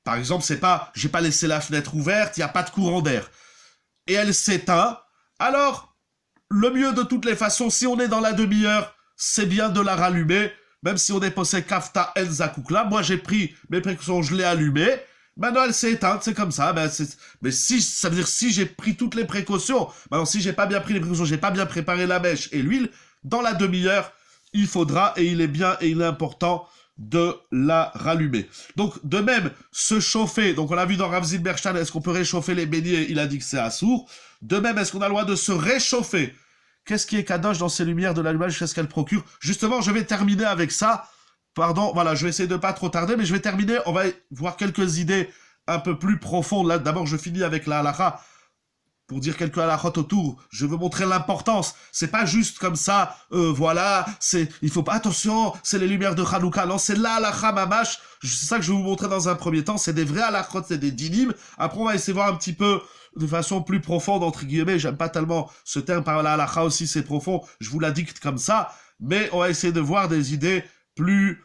Par exemple, c'est pas, j'ai pas laissé la fenêtre ouverte, il n'y a pas de courant d'air. Et elle s'éteint. Alors, le mieux de toutes les façons, si on est dans la demi-heure, c'est bien de la rallumer, même si on est posé kafta en zakukla. Moi, j'ai pris mes précautions, je l'ai allumée. Maintenant, elle s'est éteinte, c'est comme ça. Mais si, ça veut dire si j'ai pris toutes les précautions, maintenant, si j'ai pas bien pris les précautions, j'ai pas bien préparé la mèche et l'huile, dans la demi-heure, il faudra, et il est bien, et il est important, de la rallumer. Donc, de même, se chauffer, donc on l'a vu dans Rav Zilberstein, est-ce qu'on peut réchauffer les beignets? Il a dit que c'est assourd. De même, est-ce qu'on a le droit de se réchauffer? Qu'est-ce qui est kadosh dans ces lumières de l'allumage? Qu'est-ce qu'elle procure? Justement, je vais terminer avec ça. Pardon, voilà, je vais essayer de pas trop tarder, mais je vais terminer, on va voir quelques idées un peu plus profondes. Là, d'abord, je finis avec la halakha. Pour dire quelques halakhot autour, je veux montrer l'importance. C'est pas juste comme ça, voilà, il faut pas, attention, c'est les lumières de Hanouka. Non, c'est la halakha mamash. C'est ça que je vais vous montrer dans un premier temps. C'est des vrais halakhot, c'est des dinim. Après, on va essayer de voir un petit peu de façon plus profonde, entre guillemets. J'aime pas tellement ce terme par la halakha aussi, c'est profond. Je vous la dicte comme ça. Mais on va essayer de voir des idées plus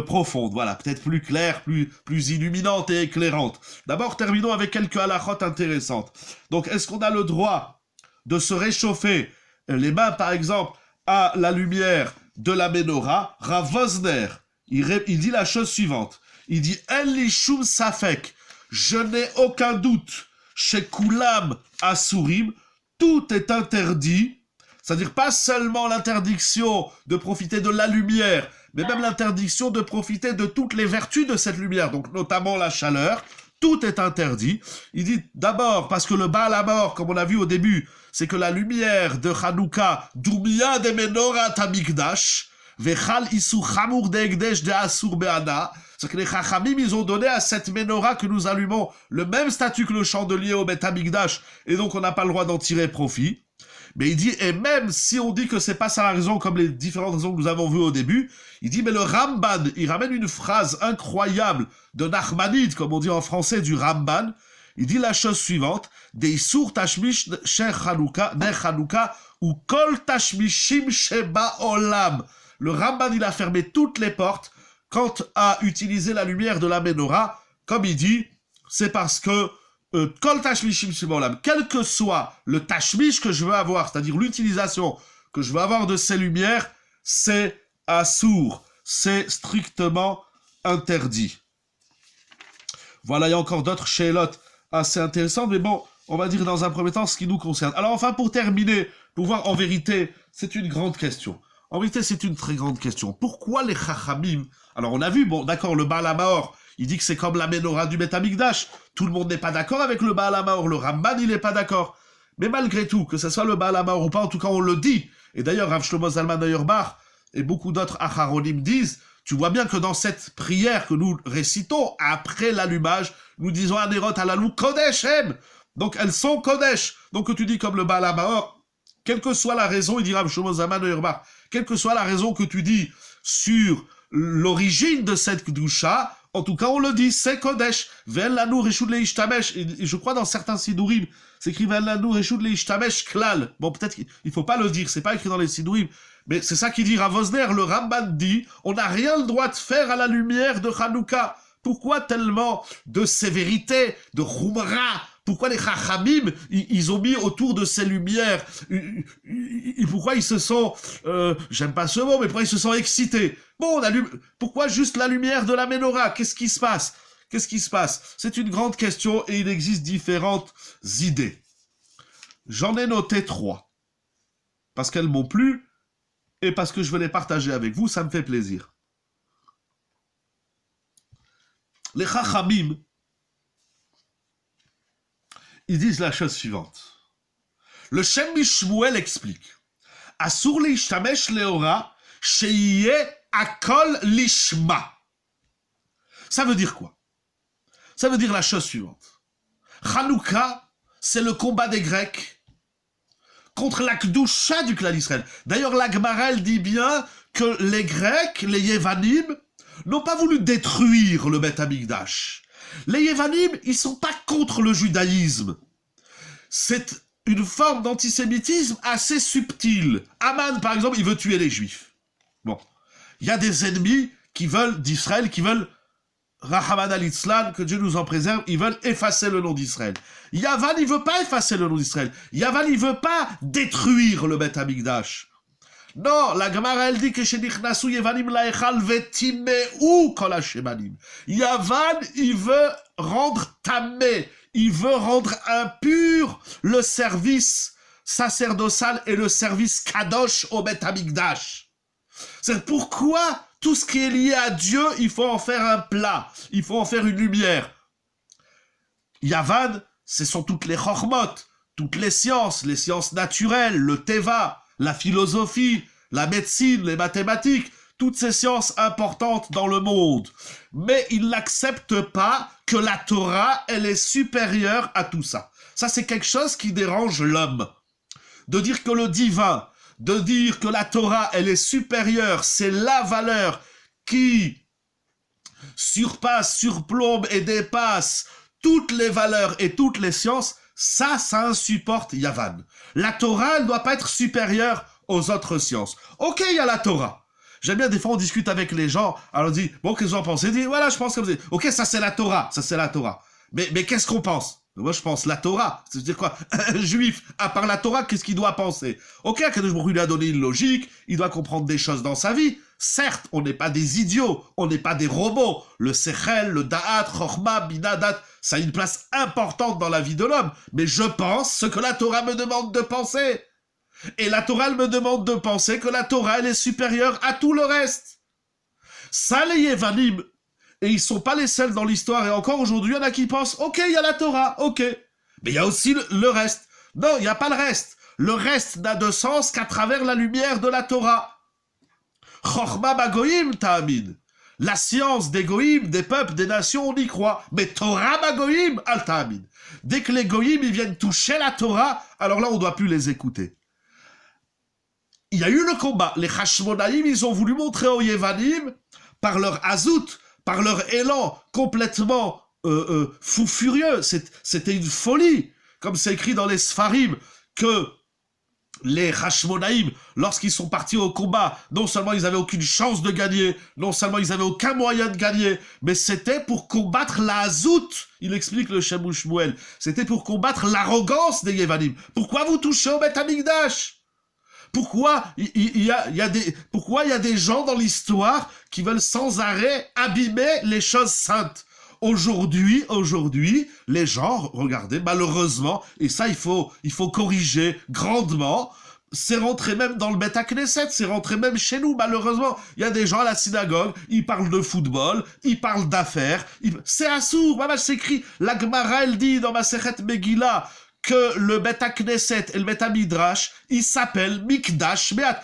profondes, voilà, peut-être plus claires, plus illuminantes et éclairantes. D'abord, terminons avec quelques halakhot intéressantes. Donc, est-ce qu'on a le droit de se réchauffer les mains, par exemple, à la lumière de la menorah? Rav Vosner, il dit la chose suivante. Il dit « En li shum safek » je n'ai aucun doute, chez Koulam Asurim, tout est interdit. C'est-à-dire pas seulement l'interdiction de profiter de la lumière, mais même l'interdiction de profiter de toutes les vertus de cette lumière, donc notamment la chaleur. Tout est interdit. Il dit d'abord, parce que le Baal HaMaor, comme on a vu au début, c'est que la lumière de Hanouka, Doumia de Menorat Hamikdash, Vechal Isu Chamour de Egdesh de Asur Be'ana, c'est que les Chachamim, ils ont donné à cette menorah que nous allumons le même statut que le chandelier au Beth Hamikdash, et donc on n'a pas le droit d'en tirer profit. Mais il dit, et même si on dit que c'est pas ça la raison, comme les différentes raisons que nous avons vues au début, il dit, mais le Ramban, il ramène une phrase incroyable de Nachmanide, comme on dit en français, du Ramban. Il dit la chose suivante, des sour tashmish ner Chanouka, ou kol tashmishim sheba olam. Le Ramban, il a fermé toutes les portes quant à utiliser la lumière de la menorah. Comme il dit, c'est parce que kol tashmishim sheba olam, quel que soit le tashmish que je veux avoir, c'est-à-dire l'utilisation que je veux avoir de ces lumières, c'est assour, c'est strictement interdit. Voilà, il y a encore d'autres sheilot assez intéressantes, mais bon, on va dire dans un premier temps ce qui nous concerne. Alors enfin, pour terminer, pour voir en vérité, c'est une grande question. En vérité, c'est une très grande question. Pourquoi les Chachamim? Alors on a vu, bon, d'accord, le Baal HaMaor, il dit que c'est comme la menorah du Beth Amikdash. Tout le monde n'est pas d'accord avec le Baal HaMaor. Le Ramban, il n'est pas d'accord. Mais malgré tout, que ce soit le Baal HaMaor ou pas, en tout cas, on le dit. Et d'ailleurs, Rav Shlomo Zalman Auerbach et beaucoup d'autres Acharonim disent, tu vois bien que dans cette prière que nous récitons après l'allumage, nous disons Anerot Halalou Kodesh Hem. Donc elles sont Kodesh. Donc que tu dis comme le Baal HaMaor, quelle que soit la raison, il dira Rav Shlomo Zalman Auerbach, quelle que soit la raison que tu dis sur l'origine de cette Kedusha, en tout cas, on le dit, c'est Kodesh. Vel lanu reshut leishtamesh. Et je crois dans certains sidurim, c'est écrit Vel lanu reshut leishtamesh klal. Bon, peut-être qu'il faut pas le dire, c'est pas écrit dans les sidurim, mais c'est ça qui dit Rav Vosner, le Ramban dit, on n'a rien le droit de faire à la lumière de Hanouka. Pourquoi tellement de sévérité, de chumra? Pourquoi les Chachamim, ils ont mis autour de ces lumières, pourquoi ils se sont, j'aime pas ce mot, mais pourquoi ils se sont excités? Bon, pourquoi juste la lumière de la menorah? Qu'est-ce qui se passe? Qu'est-ce qui se passe? C'est une grande question et il existe différentes idées. J'en ai noté 3. Parce qu'elles m'ont plu et parce que je veux les partager avec vous, ça me fait plaisir. Les Chachamim, ils disent la chose suivante. Le Shem Mishmuel explique. Asur leishtamesh leora sheyeh akol lishma. Ça veut dire quoi? Ça veut dire la chose suivante. Hanouka, c'est le combat des Grecs contre la Kedusha du clan d'Israël. D'ailleurs, la Gemara, elle dit bien que les Grecs, les Yevanim, n'ont pas voulu détruire le Beth Amikdash. Les Yevanim, ils sont pas contre le judaïsme. C'est une forme d'antisémitisme assez subtile. Aman, par exemple, il veut tuer les Juifs. Bon. Il y a des ennemis qui veulent, d'Israël, qui veulent Rahaman al-Itzlan, que Dieu nous en préserve, ils veulent effacer le nom d'Israël. Yavan, il veut pas effacer le nom d'Israël. Yavan, il veut pas détruire le Beth Amikdash. Non, la Gemara, elle dit que chez Nichnasu Yevanim laechal vetimeu kol hashemanim. Yavan, il veut rendre tamé, il veut rendre impur le service sacerdotal et le service kadosh au Beth Amikdash. C'est pourquoi tout ce qui est lié à Dieu, il faut en faire un plat, il faut en faire une lumière. Yavan, ce sont toutes les chormot, toutes les sciences naturelles, le teva, la philosophie, la médecine, les mathématiques, toutes ces sciences importantes dans le monde. Mais il n'accepte pas que la Torah, elle est supérieure à tout ça. Ça, c'est quelque chose qui dérange l'homme. De dire que le divin, de dire que la Torah, elle est supérieure, c'est la valeur qui surpasse, surplombe et dépasse toutes les valeurs et toutes les sciences, ça insupporte Yavan. La Torah, elle ne doit pas être supérieure aux autres sciences. Ok, il y a la Torah. J'aime bien, des fois, on discute avec les gens, alors on dit, bon, qu'est-ce que vous en pensez? Il dit, voilà, je pense comme ça. Ok, ça c'est la Torah, Mais qu'est-ce qu'on pense? Moi, je pense la Torah. C'est-à-dire quoi? Un juif, à part la Torah, qu'est-ce qu'il doit penser? Ok, Akadosh Baruch Hu lui a donné une logique, il doit comprendre des choses dans sa vie. Certes, on n'est pas des idiots, on n'est pas des robots. Le sechel, le da'at, chorma, binadat, ça a une place importante dans la vie de l'homme. Mais je pense ce que la Torah me demande de penser. Et la Torah, elle me demande de penser que la Torah, elle est supérieure à tout le reste. Ça, les Yevanim, et ils sont pas les seuls dans l'histoire, et encore aujourd'hui, il y en a qui pensent, ok, il y a la Torah, ok. Mais il y a aussi le reste. Non, il n'y a pas le reste. Le reste n'a de sens qu'à travers la lumière de la Torah. Chorma bagoyim ta'amin. La science des goïms, des peuples, des nations, on y croit. Mais Torah bagoyim al ta'amin. Dès que les goïms, ils viennent toucher la Torah, alors là, on ne doit plus les écouter. Il y a eu le combat. Les Hashmonaïm, ils ont voulu montrer aux Yevanim, par leur azout, par leur élan complètement fou furieux. C'était une folie. Comme c'est écrit dans les Sfarim, que les Hashmonaïm, lorsqu'ils sont partis au combat, non seulement ils n'avaient aucune chance de gagner, non seulement ils n'avaient aucun moyen de gagner, mais c'était pour combattre la hazout. Il explique le Shem Shmuel. C'était pour combattre l'arrogance des Yevanim. Pourquoi vous touchez au Beth Amikdash? Pourquoi il y a des gens dans l'histoire qui veulent sans arrêt abîmer les choses saintes? Aujourd'hui, les gens, regardez, malheureusement, et ça il faut corriger grandement, c'est rentré même dans le Beth Knesset, c'est rentré même chez nous, malheureusement. Il y a des gens à la synagogue, ils parlent de football, ils parlent d'affaires, c'est assourd, maman, c'est écrit, la Gemara, elle dit dans ma Masechet Megillah, que le Beth Knesset et le Beth Midrash, il s'appelle Mikdash Meat.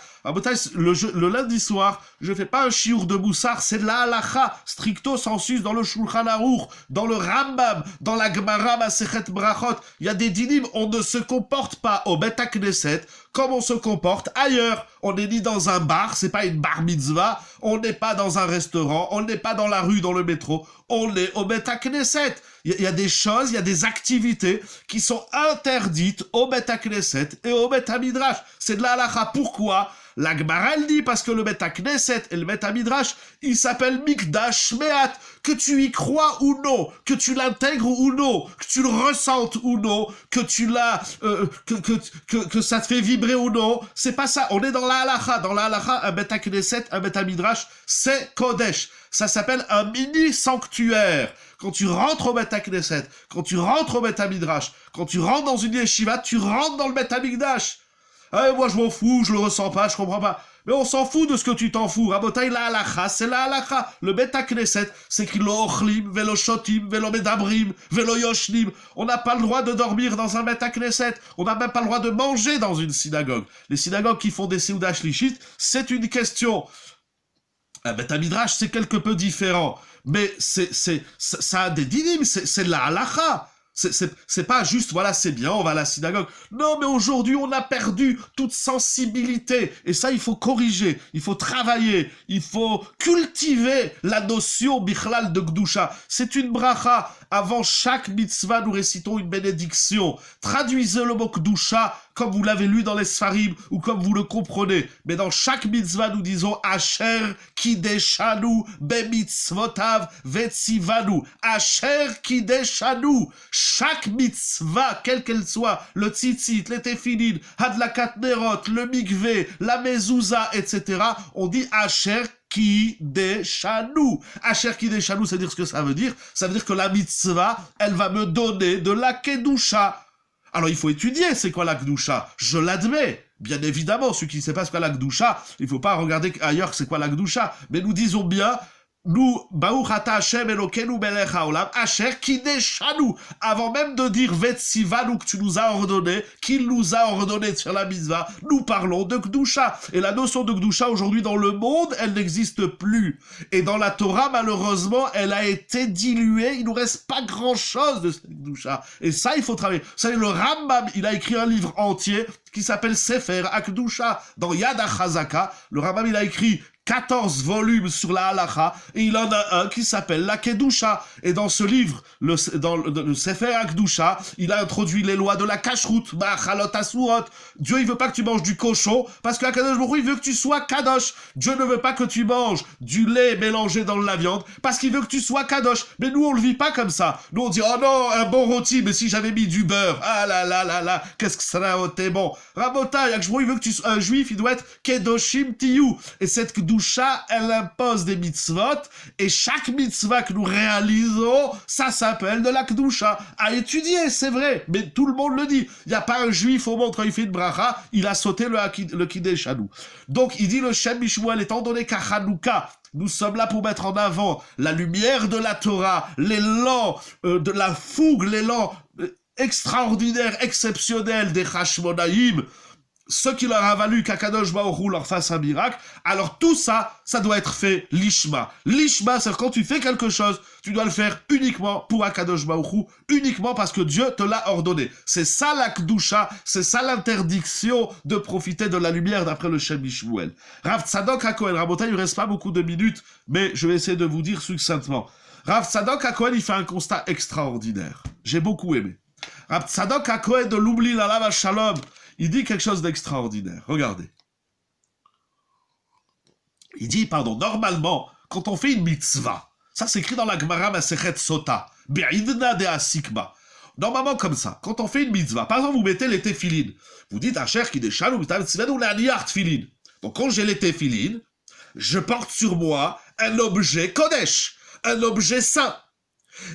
Le lundi soir, je fais pas un chiour de Moussar, c'est de la halacha, stricto sensus, dans le Shulchan Aruch, dans le Rambam, dans la Gemara Masechet Brachot. Il y a des dinim, on ne se comporte pas au Beth Knesset comme on se comporte ailleurs. On n'est ni dans un bar, c'est pas une bar mitzvah, on n'est pas dans un restaurant, on n'est pas dans la rue, dans le métro, on est au Beth Knesset. Il y a des choses, il y a des activités qui sont interdites au Beth Knesset et au Beth Midrash. C'est de la halacha. Pourquoi? La Gemara, elle dit parce que le Beth Knesset et le Beth Midrash, il s'appelle Mikdash Meat. Que tu y crois ou non, que tu l'intègres ou non, que tu le ressentes ou non, que tu l'as, que ça te fait vibrer ou non, c'est pas ça. On est dans la halacha. Dans la halacha, un Beth Knesset, un Beth Midrash, c'est Kodesh. Ça s'appelle un mini sanctuaire. Quand tu rentres au Beth Knesset, quand tu rentres au Beth Midrash, quand tu rentres dans une yeshiva, tu rentres dans le Beth Mikdash. Ah, moi je m'en fous, je le ressens pas, je comprends pas. Mais on s'en fout de ce que tu t'en fous. Rabotai, la halacha, c'est la halacha. Le Beth Knesset, c'est écrit lo ochlim, velo shotim, velo medabrim, velo yoshnim. On n'a pas le droit de dormir dans un Beth Knesset. On n'a même pas le droit de manger dans une synagogue. Les synagogues qui font des seudas shlichit, c'est une question. Un Beth Midrash, c'est quelque peu différent. Mais ça a des dinim, c'est de la halacha. C'est pas juste, voilà, c'est bien, on va à la synagogue. Non, mais aujourd'hui, on a perdu toute sensibilité. Et ça, il faut corriger, il faut travailler, il faut cultiver la notion bichlal de Gdusha. C'est une bracha. Avant chaque mitzvah, nous récitons une bénédiction. Traduisez le mot Gdusha comme vous l'avez lu dans les Sfarim ou comme vous le comprenez. Mais dans chaque mitzvah, nous disons Asher kideshanu bemitzvotav vetzivanu. Asher kideshanu. Chaque mitzvah, quelle qu'elle soit, le tzitzit, les tefillin, hadlakat nerot, le mikvé, la mezouza, etc. On dit Asher Kideshanu. Asher Kideshanu, c'est dire ce que ça veut dire. Ça veut dire que la mitzvah, elle va me donner de la kedusha. Alors il faut étudier c'est quoi la kedusha. Je l'admets. Bien évidemment, celui qui ne sait pas ce qu'est la kedusha, il ne faut pas regarder ailleurs c'est quoi la kedusha. Mais nous disons bien, nous, Baruch ata Hashem Elokeinu melech haolam, Asher Kideshanu. Avant même de dire Vetsivanu que tu nous as ordonné, qu'il nous a ordonné de faire la mitzvah, nous parlons de Kedusha. Et la notion de Kedusha aujourd'hui dans le monde, elle n'existe plus. Et dans la Torah, malheureusement, elle a été diluée. Il nous reste pas grand chose de cette Kedusha. Et ça, il faut travailler. Vous savez, le Rambam, il a écrit un livre entier qui s'appelle Sefer HaKedusha. Dans Yad HaChazaka, le Rambam, il a écrit 14 volumes sur la halacha, et il en a un qui s'appelle la Kedusha. Et dans ce livre, dans le Sefer HaKedusha, il a introduit les lois de la kashrut, Ma'achalot Asurot. Dieu, il veut pas que tu manges du cochon, parce que Akadosh Baruch Hu, il veut que tu sois kadosh. Dieu ne veut pas que tu manges du lait mélangé dans la viande, parce qu'il veut que tu sois kadosh. Mais nous, on le vit pas comme ça. Nous, on dit, oh non, un bon rôti, mais si j'avais mis du beurre, ah là là là là, qu'est-ce que ça a été bon. Rabota, il veut que tu sois un juif, il doit être kedoshim tiyu. Et cette kedusha, elle impose des mitzvot, et chaque mitzvah que nous réalisons, ça s'appelle de la kedusha. À étudier, c'est vrai, mais tout le monde le dit. Il n'y a pas un juif au monde, quand il fait une bracha, il a sauté le kideshanu. Donc, il dit le Shem Mishmuel, étant donné qu'à Hanouka, nous sommes là pour mettre en avant la lumière de la Torah, l'élan de la fougue, l'élan extraordinaire, exceptionnel des Hashmonaïm, ce qui leur a valu qu'Akadosh Baruch Hu leur fasse un miracle, alors tout ça, ça doit être fait lishma. Lishma, c'est quand tu fais quelque chose, tu dois le faire uniquement pour Akadosh Baruch Hu, uniquement parce que Dieu te l'a ordonné. C'est ça la kedusha, c'est ça l'interdiction de profiter de la lumière d'après le Shem Mishmuel. Rav Tzadok HaKohen, Rabotai, il ne reste pas beaucoup de minutes, mais je vais essayer de vous dire succinctement. Rav Tzadok HaKohen, il fait un constat extraordinaire. J'ai beaucoup aimé. Rav Tzadok HaKohen de Lublin Alav Shalom, il dit quelque chose d'extraordinaire. Regardez. Il dit, normalement, quand on fait une mitzvah, ça c'est écrit dans la Gemara Masechet Sota, Be'idna de Asikma. Normalement comme ça, quand on fait une mitzvah, par exemple vous mettez les tefilin, vous dites Asher Kideshanu Mitzvah la Niyar Tefilin. Donc quand j'ai les tefilin, je porte sur moi un objet Kodesh, un objet saint.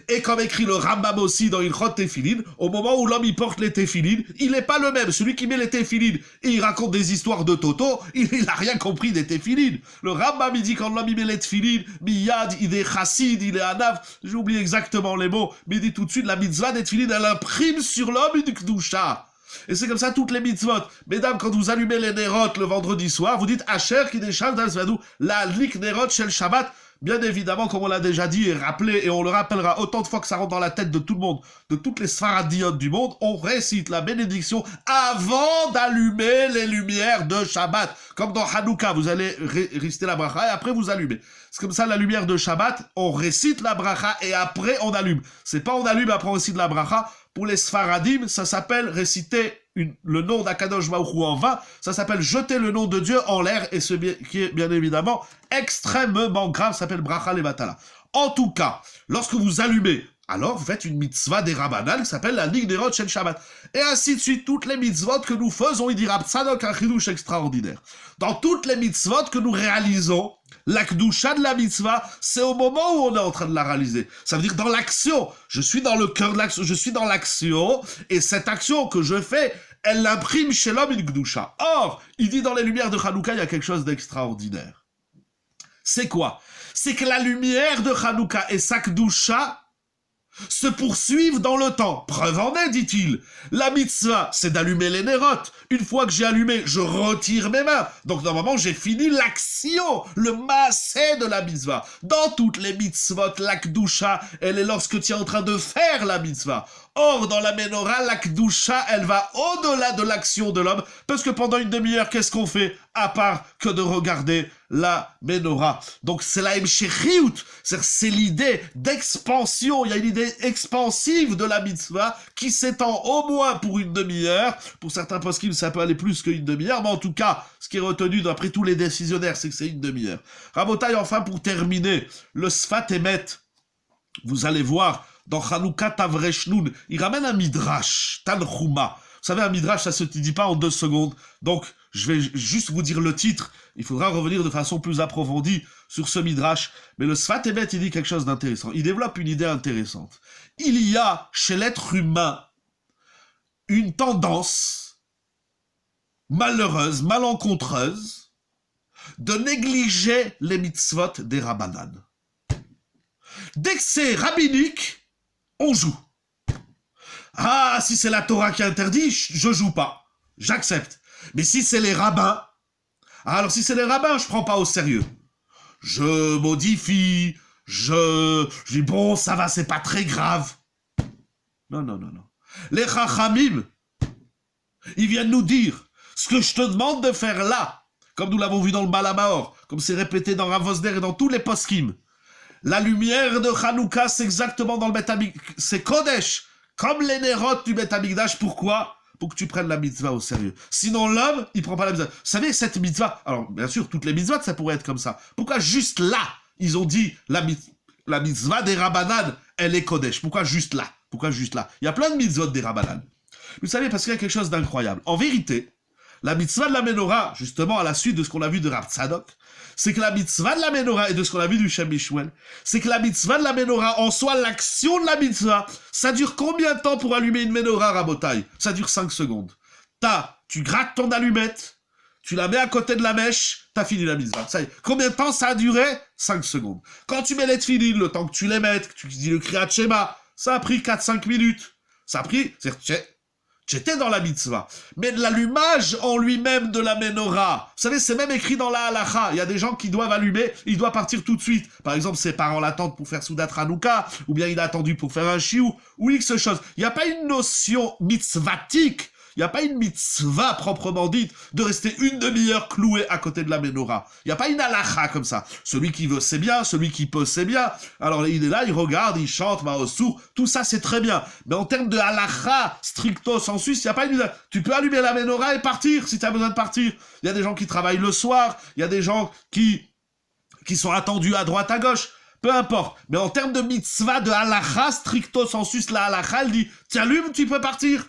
Et comme écrit le Rambam aussi dans Ilchot Tefillin, au moment où l'homme y porte les tefillin, il n'est pas le même. Celui qui met les tefillin et il raconte des histoires de Toto, il n'a rien compris des tefillin. Le Rambam il dit quand l'homme y met les tefillin, miyad, il est chassid, il est anav, j'ai oublié exactement les mots, mais il dit tout de suite la mitzvah des tefillin, elle imprime sur l'homme une kedusha. Et c'est comme ça toutes les mitzvot. Mesdames, quand vous allumez les nerot le vendredi soir, vous dites Asher Kideshanu la lik nerot shel Shabbat. Bien évidemment, comme on l'a déjà dit et rappelé, et on le rappellera autant de fois que ça rentre dans la tête de tout le monde, de toutes les sfaradiotes du monde, on récite la bénédiction avant d'allumer les lumières de Shabbat. Comme dans Hanouka, vous allez réciter la bracha et après vous allumez. C'est comme ça la lumière de Shabbat, on récite la bracha et après on allume. C'est pas on allume après on récite la bracha. Pour les Sfaradim, ça s'appelle réciter le nom d'Akadosh Baruch Hu en vain, ça s'appelle jeter le nom de Dieu en l'air, et ce qui est bien évidemment extrêmement grave, ça s'appelle bracha levatala. En tout cas, lorsque vous allumez, alors vous faites une mitzvah des Rabbanan qui s'appelle la Lig des Rot Shel Shabbat. Et ainsi de suite, toutes les mitzvot que nous faisons, il dira Tzadok un chidouche extraordinaire. Dans toutes les mitzvot que nous réalisons, la kedusha de la mitzvah, c'est au moment où on est en train de la réaliser. Ça veut dire dans l'action. Je suis dans le cœur de l'action, je suis dans l'action, et cette action que je fais, elle imprime chez l'homme une kedusha. Or, il dit dans les lumières de Hanouka, il y a quelque chose d'extraordinaire. C'est quoi? C'est que la lumière de Hanouka et sa kedusha se poursuivent dans le temps. Preuve en est, dit-il. La mitzvah, c'est d'allumer les nérotes. Une fois que j'ai allumé, je retire mes mains. Donc, normalement, j'ai fini l'action, le maaseh de la mitzvah. Dans toutes les mitzvot, la kedusha, elle est lorsque tu es en train de faire la mitzvah. Or, dans la menorah, la kedusha, elle va au-delà de l'action de l'homme, parce que pendant une demi-heure, qu'est-ce qu'on fait? À part que de regarder la menorah. Donc c'est la Hemshechiout, c'est l'idée d'expansion, il y a une idée expansive de la mitzvah qui s'étend au moins pour une demi-heure. Pour certains poskim, ça peut aller plus qu'une demi-heure, mais en tout cas, ce qui est retenu d'après tous les décisionnaires, c'est que c'est une demi-heure. Rabotai, enfin pour terminer, le Sfat Emet, vous allez voir, dans Chanukah Tavreshnun, il ramène un midrash, Tanchuma. Vous savez, un midrash, ça se dit pas en 2 secondes. Donc, je vais juste vous dire le titre. Il faudra revenir de façon plus approfondie sur ce midrash. Mais le Sfat Emet, il dit quelque chose d'intéressant. Il développe une idée intéressante. Il y a, chez l'être humain, une tendance malheureuse, malencontreuse, de négliger les mitzvot des rabbanan. Dès que c'est rabbinique, on joue. Ah, si c'est la Torah qui interdit, je joue pas. J'accepte. Mais si c'est les rabbins, alors si c'est les rabbins, je prends pas au sérieux. Je modifie, je dis bon, ça va, c'est pas très grave. Non. Les chachamim, ils viennent nous dire, ce que je te demande de faire là, comme nous l'avons vu dans le Balamahor, comme c'est répété dans Rav Vosner et dans tous les poskim, la lumière de Hanouka, c'est exactement dans le Beth Amikdash, c'est Kodesh, comme les Nerot du Beth Amikdash. Pourquoi ? Pour que tu prennes la mitzvah au sérieux. Sinon, l'homme, il prend pas la mitzvah. Vous savez, cette mitzvah, alors bien sûr, toutes les mitzvahs, ça pourrait être comme ça. Pourquoi juste là, ils ont dit la mitzvah des Rabbanan, elle est Kodesh. Pourquoi juste là ? Il y a plein de mitzvot des Rabbanan. Vous savez, parce qu'il y a quelque chose d'incroyable. En vérité, la mitzvah de la menorah, justement, à la suite de ce qu'on a vu de Rav Tzadok, c'est que la mitzvah de la menorah, et de ce qu'on a vu du Shem Mishmuel, c'est que la mitzvah de la menorah, en soi, l'action de la mitzvah, ça dure combien de temps pour allumer une menorah, Rabotai ? Ça dure 5 secondes. Tu grattes ton allumette, tu la mets à côté de la mèche, t'as fini la mitzvah. Ça y est. Combien de temps ça a duré ? 5 secondes. Quand tu mets les tefilin, le temps que tu les mettes, que tu dis le Kriyat Shema, ça a pris 4-5 minutes. Ça a pris... J'étais dans la mitzvah. Mais l'allumage en lui-même de la menorah, vous savez, c'est même écrit dans la halacha. Il y a des gens qui doivent allumer, ils doivent partir tout de suite. Par exemple, ses parents l'attendent pour faire Soudat Hanouka, ou bien il a attendu pour faire un shiur, ou X chose. Il n'y a pas une notion mitzvatique, il n'y a pas une mitzvah proprement dite de rester une demi-heure cloué à côté de la menorah. Il n'y a pas une halacha comme ça. Celui qui veut, c'est bien. Celui qui peut, c'est bien. Alors il est là, il regarde, il chante, Maossou. Tout ça, c'est très bien. Mais en termes de halacha, stricto sensu, il n'y a pas une... Tu peux allumer la menorah et partir si tu as besoin de partir. Il y a des gens qui travaillent le soir. Il y a des gens qui sont attendus à droite, à gauche. Peu importe. Mais en termes de mitzvah, de halacha, stricto sensu, la halacha, elle dit, tu allumes, tu peux partir.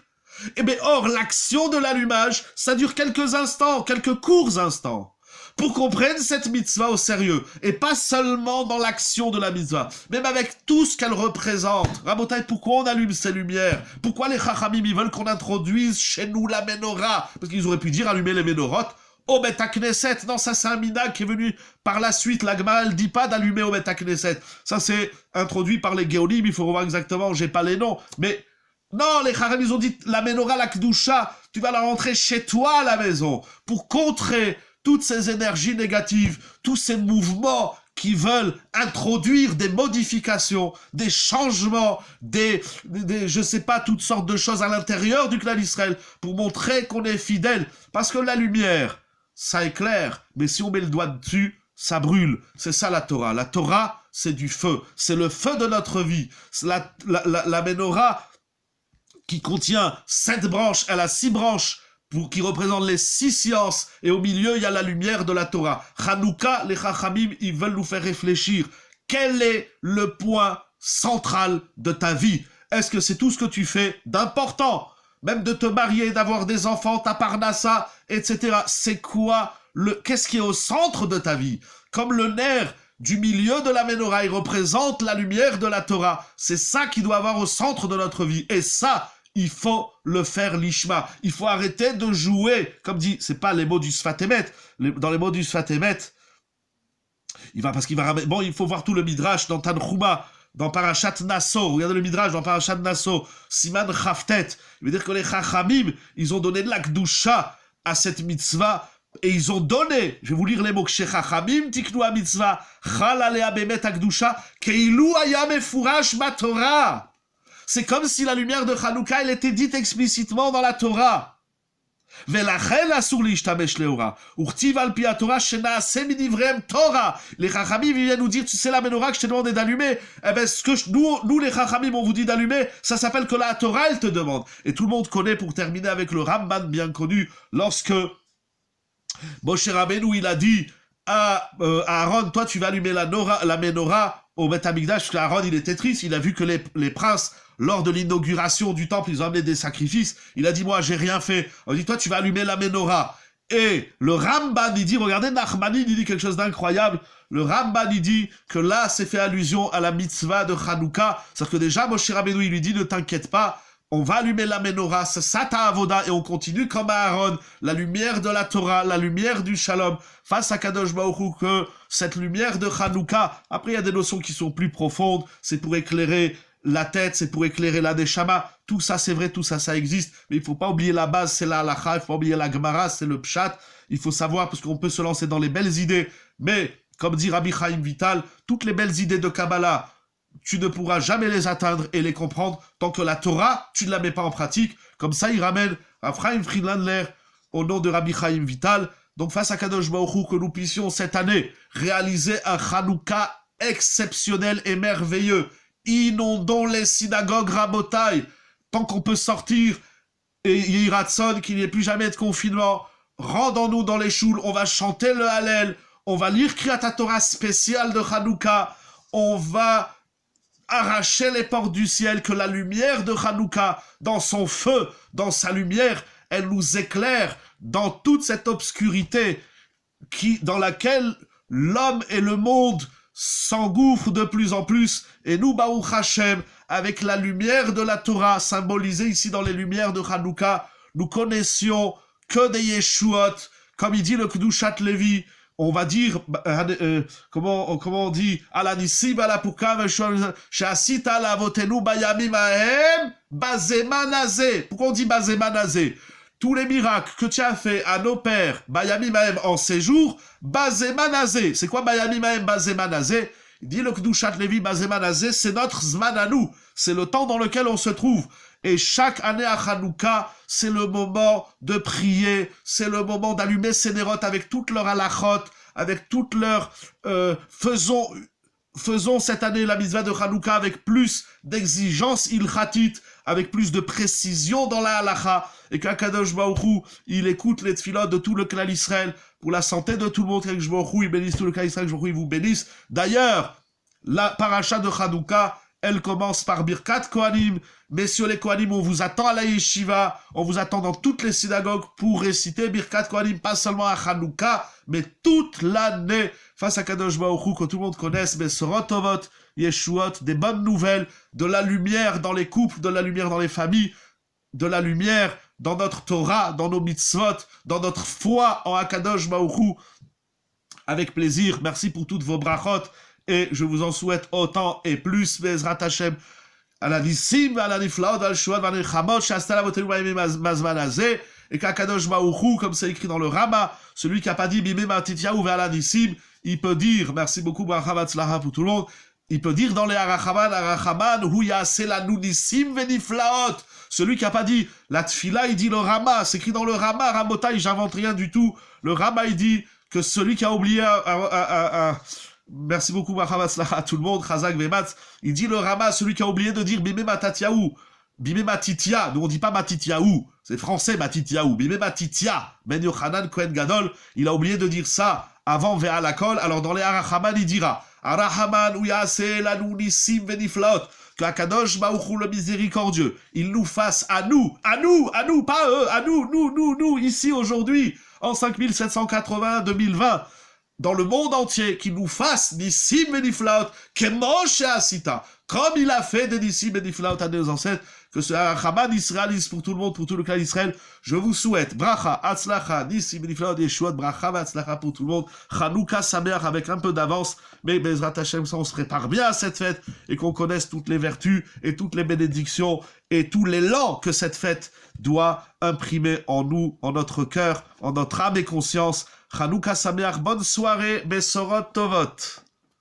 Eh bien, or, l'action de l'allumage, ça dure quelques instants, quelques courts instants, pour qu'on prenne cette mitzvah au sérieux, et pas seulement dans l'action de la mitzvah, même avec tout ce qu'elle représente. Rabotai, pourquoi on allume ces lumières ? Pourquoi les chachamim, ils veulent qu'on introduise chez nous la menorah ? Parce qu'ils auraient pu dire allumer les menorot au Bet HaKnesset. Non, ça c'est un minhag qui est venu par la suite. La Gemara, elle dit pas d'allumer au Bet HaKnesset. Ça c'est introduit par les Géonim, il faut revoir exactement, j'ai pas les noms, mais... Non, les Chachamim, ils ont dit, la menorah, la Kedusha, tu vas la rentrer chez toi à la maison, pour contrer toutes ces énergies négatives, tous ces mouvements qui veulent introduire des modifications, des changements, je sais pas, toutes sortes de choses à l'intérieur du clan d'Israël, pour montrer qu'on est fidèle. Parce que la lumière, ça éclaire, mais si on met le doigt dessus, ça brûle. C'est ça la Torah. La Torah, c'est du feu. C'est le feu de notre vie. La menorah, qui contient 7 branches, elle a 6 branches qui représentent les 6 sciences, et au milieu, il y a la lumière de la Torah. Hanouka, les Chachamim, ils veulent nous faire réfléchir. Quel est le point central de ta vie ? Est-ce que c'est tout ce que tu fais d'important ? Même de te marier, d'avoir des enfants, ta parnassa, etc. C'est quoi qu'est-ce qui est au centre de ta vie ? Comme le nerf du milieu de la menorah, il représente la lumière de la Torah. C'est ça qui doit avoir au centre de notre vie. Et ça, il faut le faire l'ishma. Il faut arrêter de jouer. Comme dit, c'est pas les mots du Sfat Emet. Dans les mots du Sfat Emet, il faut voir tout le midrash dans Tanchuma, dans Parashat Nasso. Regardez le midrash dans Parashat Nasso. Siman Chaftet. Il veut dire que les Chachamim, ils ont donné de la Kedusha à cette mitzvah. Et ils ont donné, je vais vous lire les mots, Chachamim tiknu ha-mitzvah, chal alea bemet ha-kedusha, keilu haya mefurash ba-Torah. C'est comme si la lumière de Hanouka, elle était dite explicitement dans la Torah. ולכן אסור להשתמש לאורה. וכתיב על פי התורה שנעשה מדבריהם תורה. Les Chachamim viennent nous dire, tu sais la menorah que je t'ai demandé d'allumer, eh ben ce que nous les Chachamim on vous dit d'allumer, ça s'appelle que la Torah elle te demande. Et tout le monde connaît, pour terminer avec le Ramban bien connu, lorsque Moshe Rabbeinu il a dit à Aaron, toi tu vas allumer la menorah au Beth Amikdash, parce qu'Aaron il était triste, il a vu que les princes, lors de l'inauguration du temple, ils ont amené des sacrifices, il a dit moi j'ai rien fait, on dit toi tu vas allumer la menorah. Et le Ramban il dit, regardez Nachmani il dit quelque chose d'incroyable, le Ramban il dit que là c'est fait allusion à la mitzvah de Hanouka, c'est-à-dire que déjà Moshe Rabbeinu il lui dit ne t'inquiète pas, on va allumer la menorah, c'est ça ta avoda, et on continue comme Aaron, la lumière de la Torah, la lumière du Shalom, face à Kadosh Baruch Hu, que cette lumière de Hanouka, après il y a des notions qui sont plus profondes, c'est pour éclairer la tête, c'est pour éclairer la Neshama, tout ça c'est vrai, tout ça ça existe, mais il faut pas oublier la base, c'est la halakha, il faut pas oublier la Gemara, c'est le pshat, il faut savoir, parce qu'on peut se lancer dans les belles idées, mais, comme dit Rabbi Chaim Vital, toutes les belles idées de Kabbalah, tu ne pourras jamais les atteindre et les comprendre tant que la Torah, tu ne la mets pas en pratique. Comme ça, il ramène Ephraim Friedlander au nom de Rabbi Chaim Vital. Donc, face à Kadosh Baruch Hu, que nous puissions cette année réaliser un Hanouka exceptionnel et merveilleux. Inondons les synagogues Rabotai, tant qu'on peut sortir, et Yiratson, qu'il n'y ait plus jamais de confinement. Rendons-nous dans les choules, on va chanter le Hallel, on va lire Kriyat Torah spécial de Hanouka, on va arracher les portes du ciel, que la lumière de Hanouka, dans son feu, dans sa lumière, elle nous éclaire dans toute cette obscurité dans laquelle l'homme et le monde s'engouffrent de plus en plus, et nous, Baruch Hashem, avec la lumière de la Torah, symbolisée ici dans les lumières de Hanouka, nous connaissions que des Yeshuot, comme il dit le Kedushat Levi, on va dire, comment on dit, Alanisib alapukav shasita alavotenu bayamim ahem bazemanazé. Pourquoi on dit bazemanazé? Tous les miracles que tu as fait à nos pères, bayamim ahem en séjour, bazemanazé. C'est quoi bayamim ahem bazemanazé? Il dit le Kedushat Levi bazemanazé, c'est notre zman à nous, c'est le temps dans lequel on se trouve. Et chaque année à Hanouka, c'est le moment de prier, c'est le moment d'allumer ses nérotes avec toute leur halachot, avec toute leur... faisons cette année la mitzvah de Hanouka avec plus d'exigence ilchatit, avec plus de précision dans la halacha, et qu'Akadosh Baruch Hu, il écoute les tfilot de tout le clan Israël, pour la santé de tout le monde, qu'Akadosh Baruch Hu, il bénisse tout le clan Israël, qu'Akadosh Baruch Hu, il vous bénisse. D'ailleurs, la paracha de Hanouka, elle commence par Birkat Kohanim. Messieurs les Kohanim, on vous attend à la Yeshiva, on vous attend dans toutes les synagogues pour réciter Birkat Kohanim, pas seulement à Hanouka, mais toute l'année, face à Kadosh Baruch Hu, que tout le monde connaisse, Besorot Tovot, Yeshuot, des bonnes nouvelles, de la lumière dans les couples, de la lumière dans les familles, de la lumière dans notre Torah, dans nos mitzvot, dans notre foi en Akadosh Baruch Hu. Avec plaisir, merci pour toutes vos brachot, et je vous en souhaite autant et plus, Bezrat Hashem, à la Nissim, à la Niflaot, à la Shuad, à la Nechamot, Shastala Votenu Baïmé Mazmanazé, et qu'Akadosh Baruch Hu, comme c'est écrit dans le Rama, celui qui n'a pas dit Bimé Matityahu vers la Nissim, il peut dire, merci beaucoup, Bracha Vatzlaha pour tout le monde, il peut dire dans les Arachaman, Hu Yaase la Nissim Veniflaot, celui qui n'a pas dit la Tfila, il dit le Rama, c'est écrit dans le Rama, Ramotai, j'invente rien du tout, le Rama, il dit que celui qui a oublié merci beaucoup, à tout le monde, Chazak Vematz. Il dit le Rama, celui qui a oublié de dire Bimé Matatiaou. Bimé Matitia. Nous on dit pas Matitiaou. C'est français Matitiaou. Bimé Matitia. Ben Yochanan Kohen Gadol. Il a oublié de dire ça avant Ve'alakol. Alors dans les Arachaman, il dira Arachaman Uyase Lanu Nissim Veniflaot. Que Akadosh Baruch Hu le miséricordieux, il nous fasse à nous, pas eux, à nous, ici aujourd'hui, en 5780, 2020. Dans le monde entier, qu'il nous fasse Nissim Beniflaot, Kemosh Asita, comme il a fait des Nissim Beniflaot à nos ancêtres, que ce Haman il se réalise pour tout le monde, pour tout le clan d'Israël. Je vous souhaite Bracha, Hatzlacha, Nissim Beniflaot, Yeshuot, Bracha, Hatzlacha pour tout le monde, Chanukah Sameach avec un peu d'avance, mais Bezrat Hashem, ça on se prépare bien à cette fête, et qu'on connaisse toutes les vertus, et toutes les bénédictions, et tout l'élan que cette fête doit imprimer en nous, en notre cœur, en notre âme et conscience. Chanukah Sameach, bonne soirée, Besorot Tovot.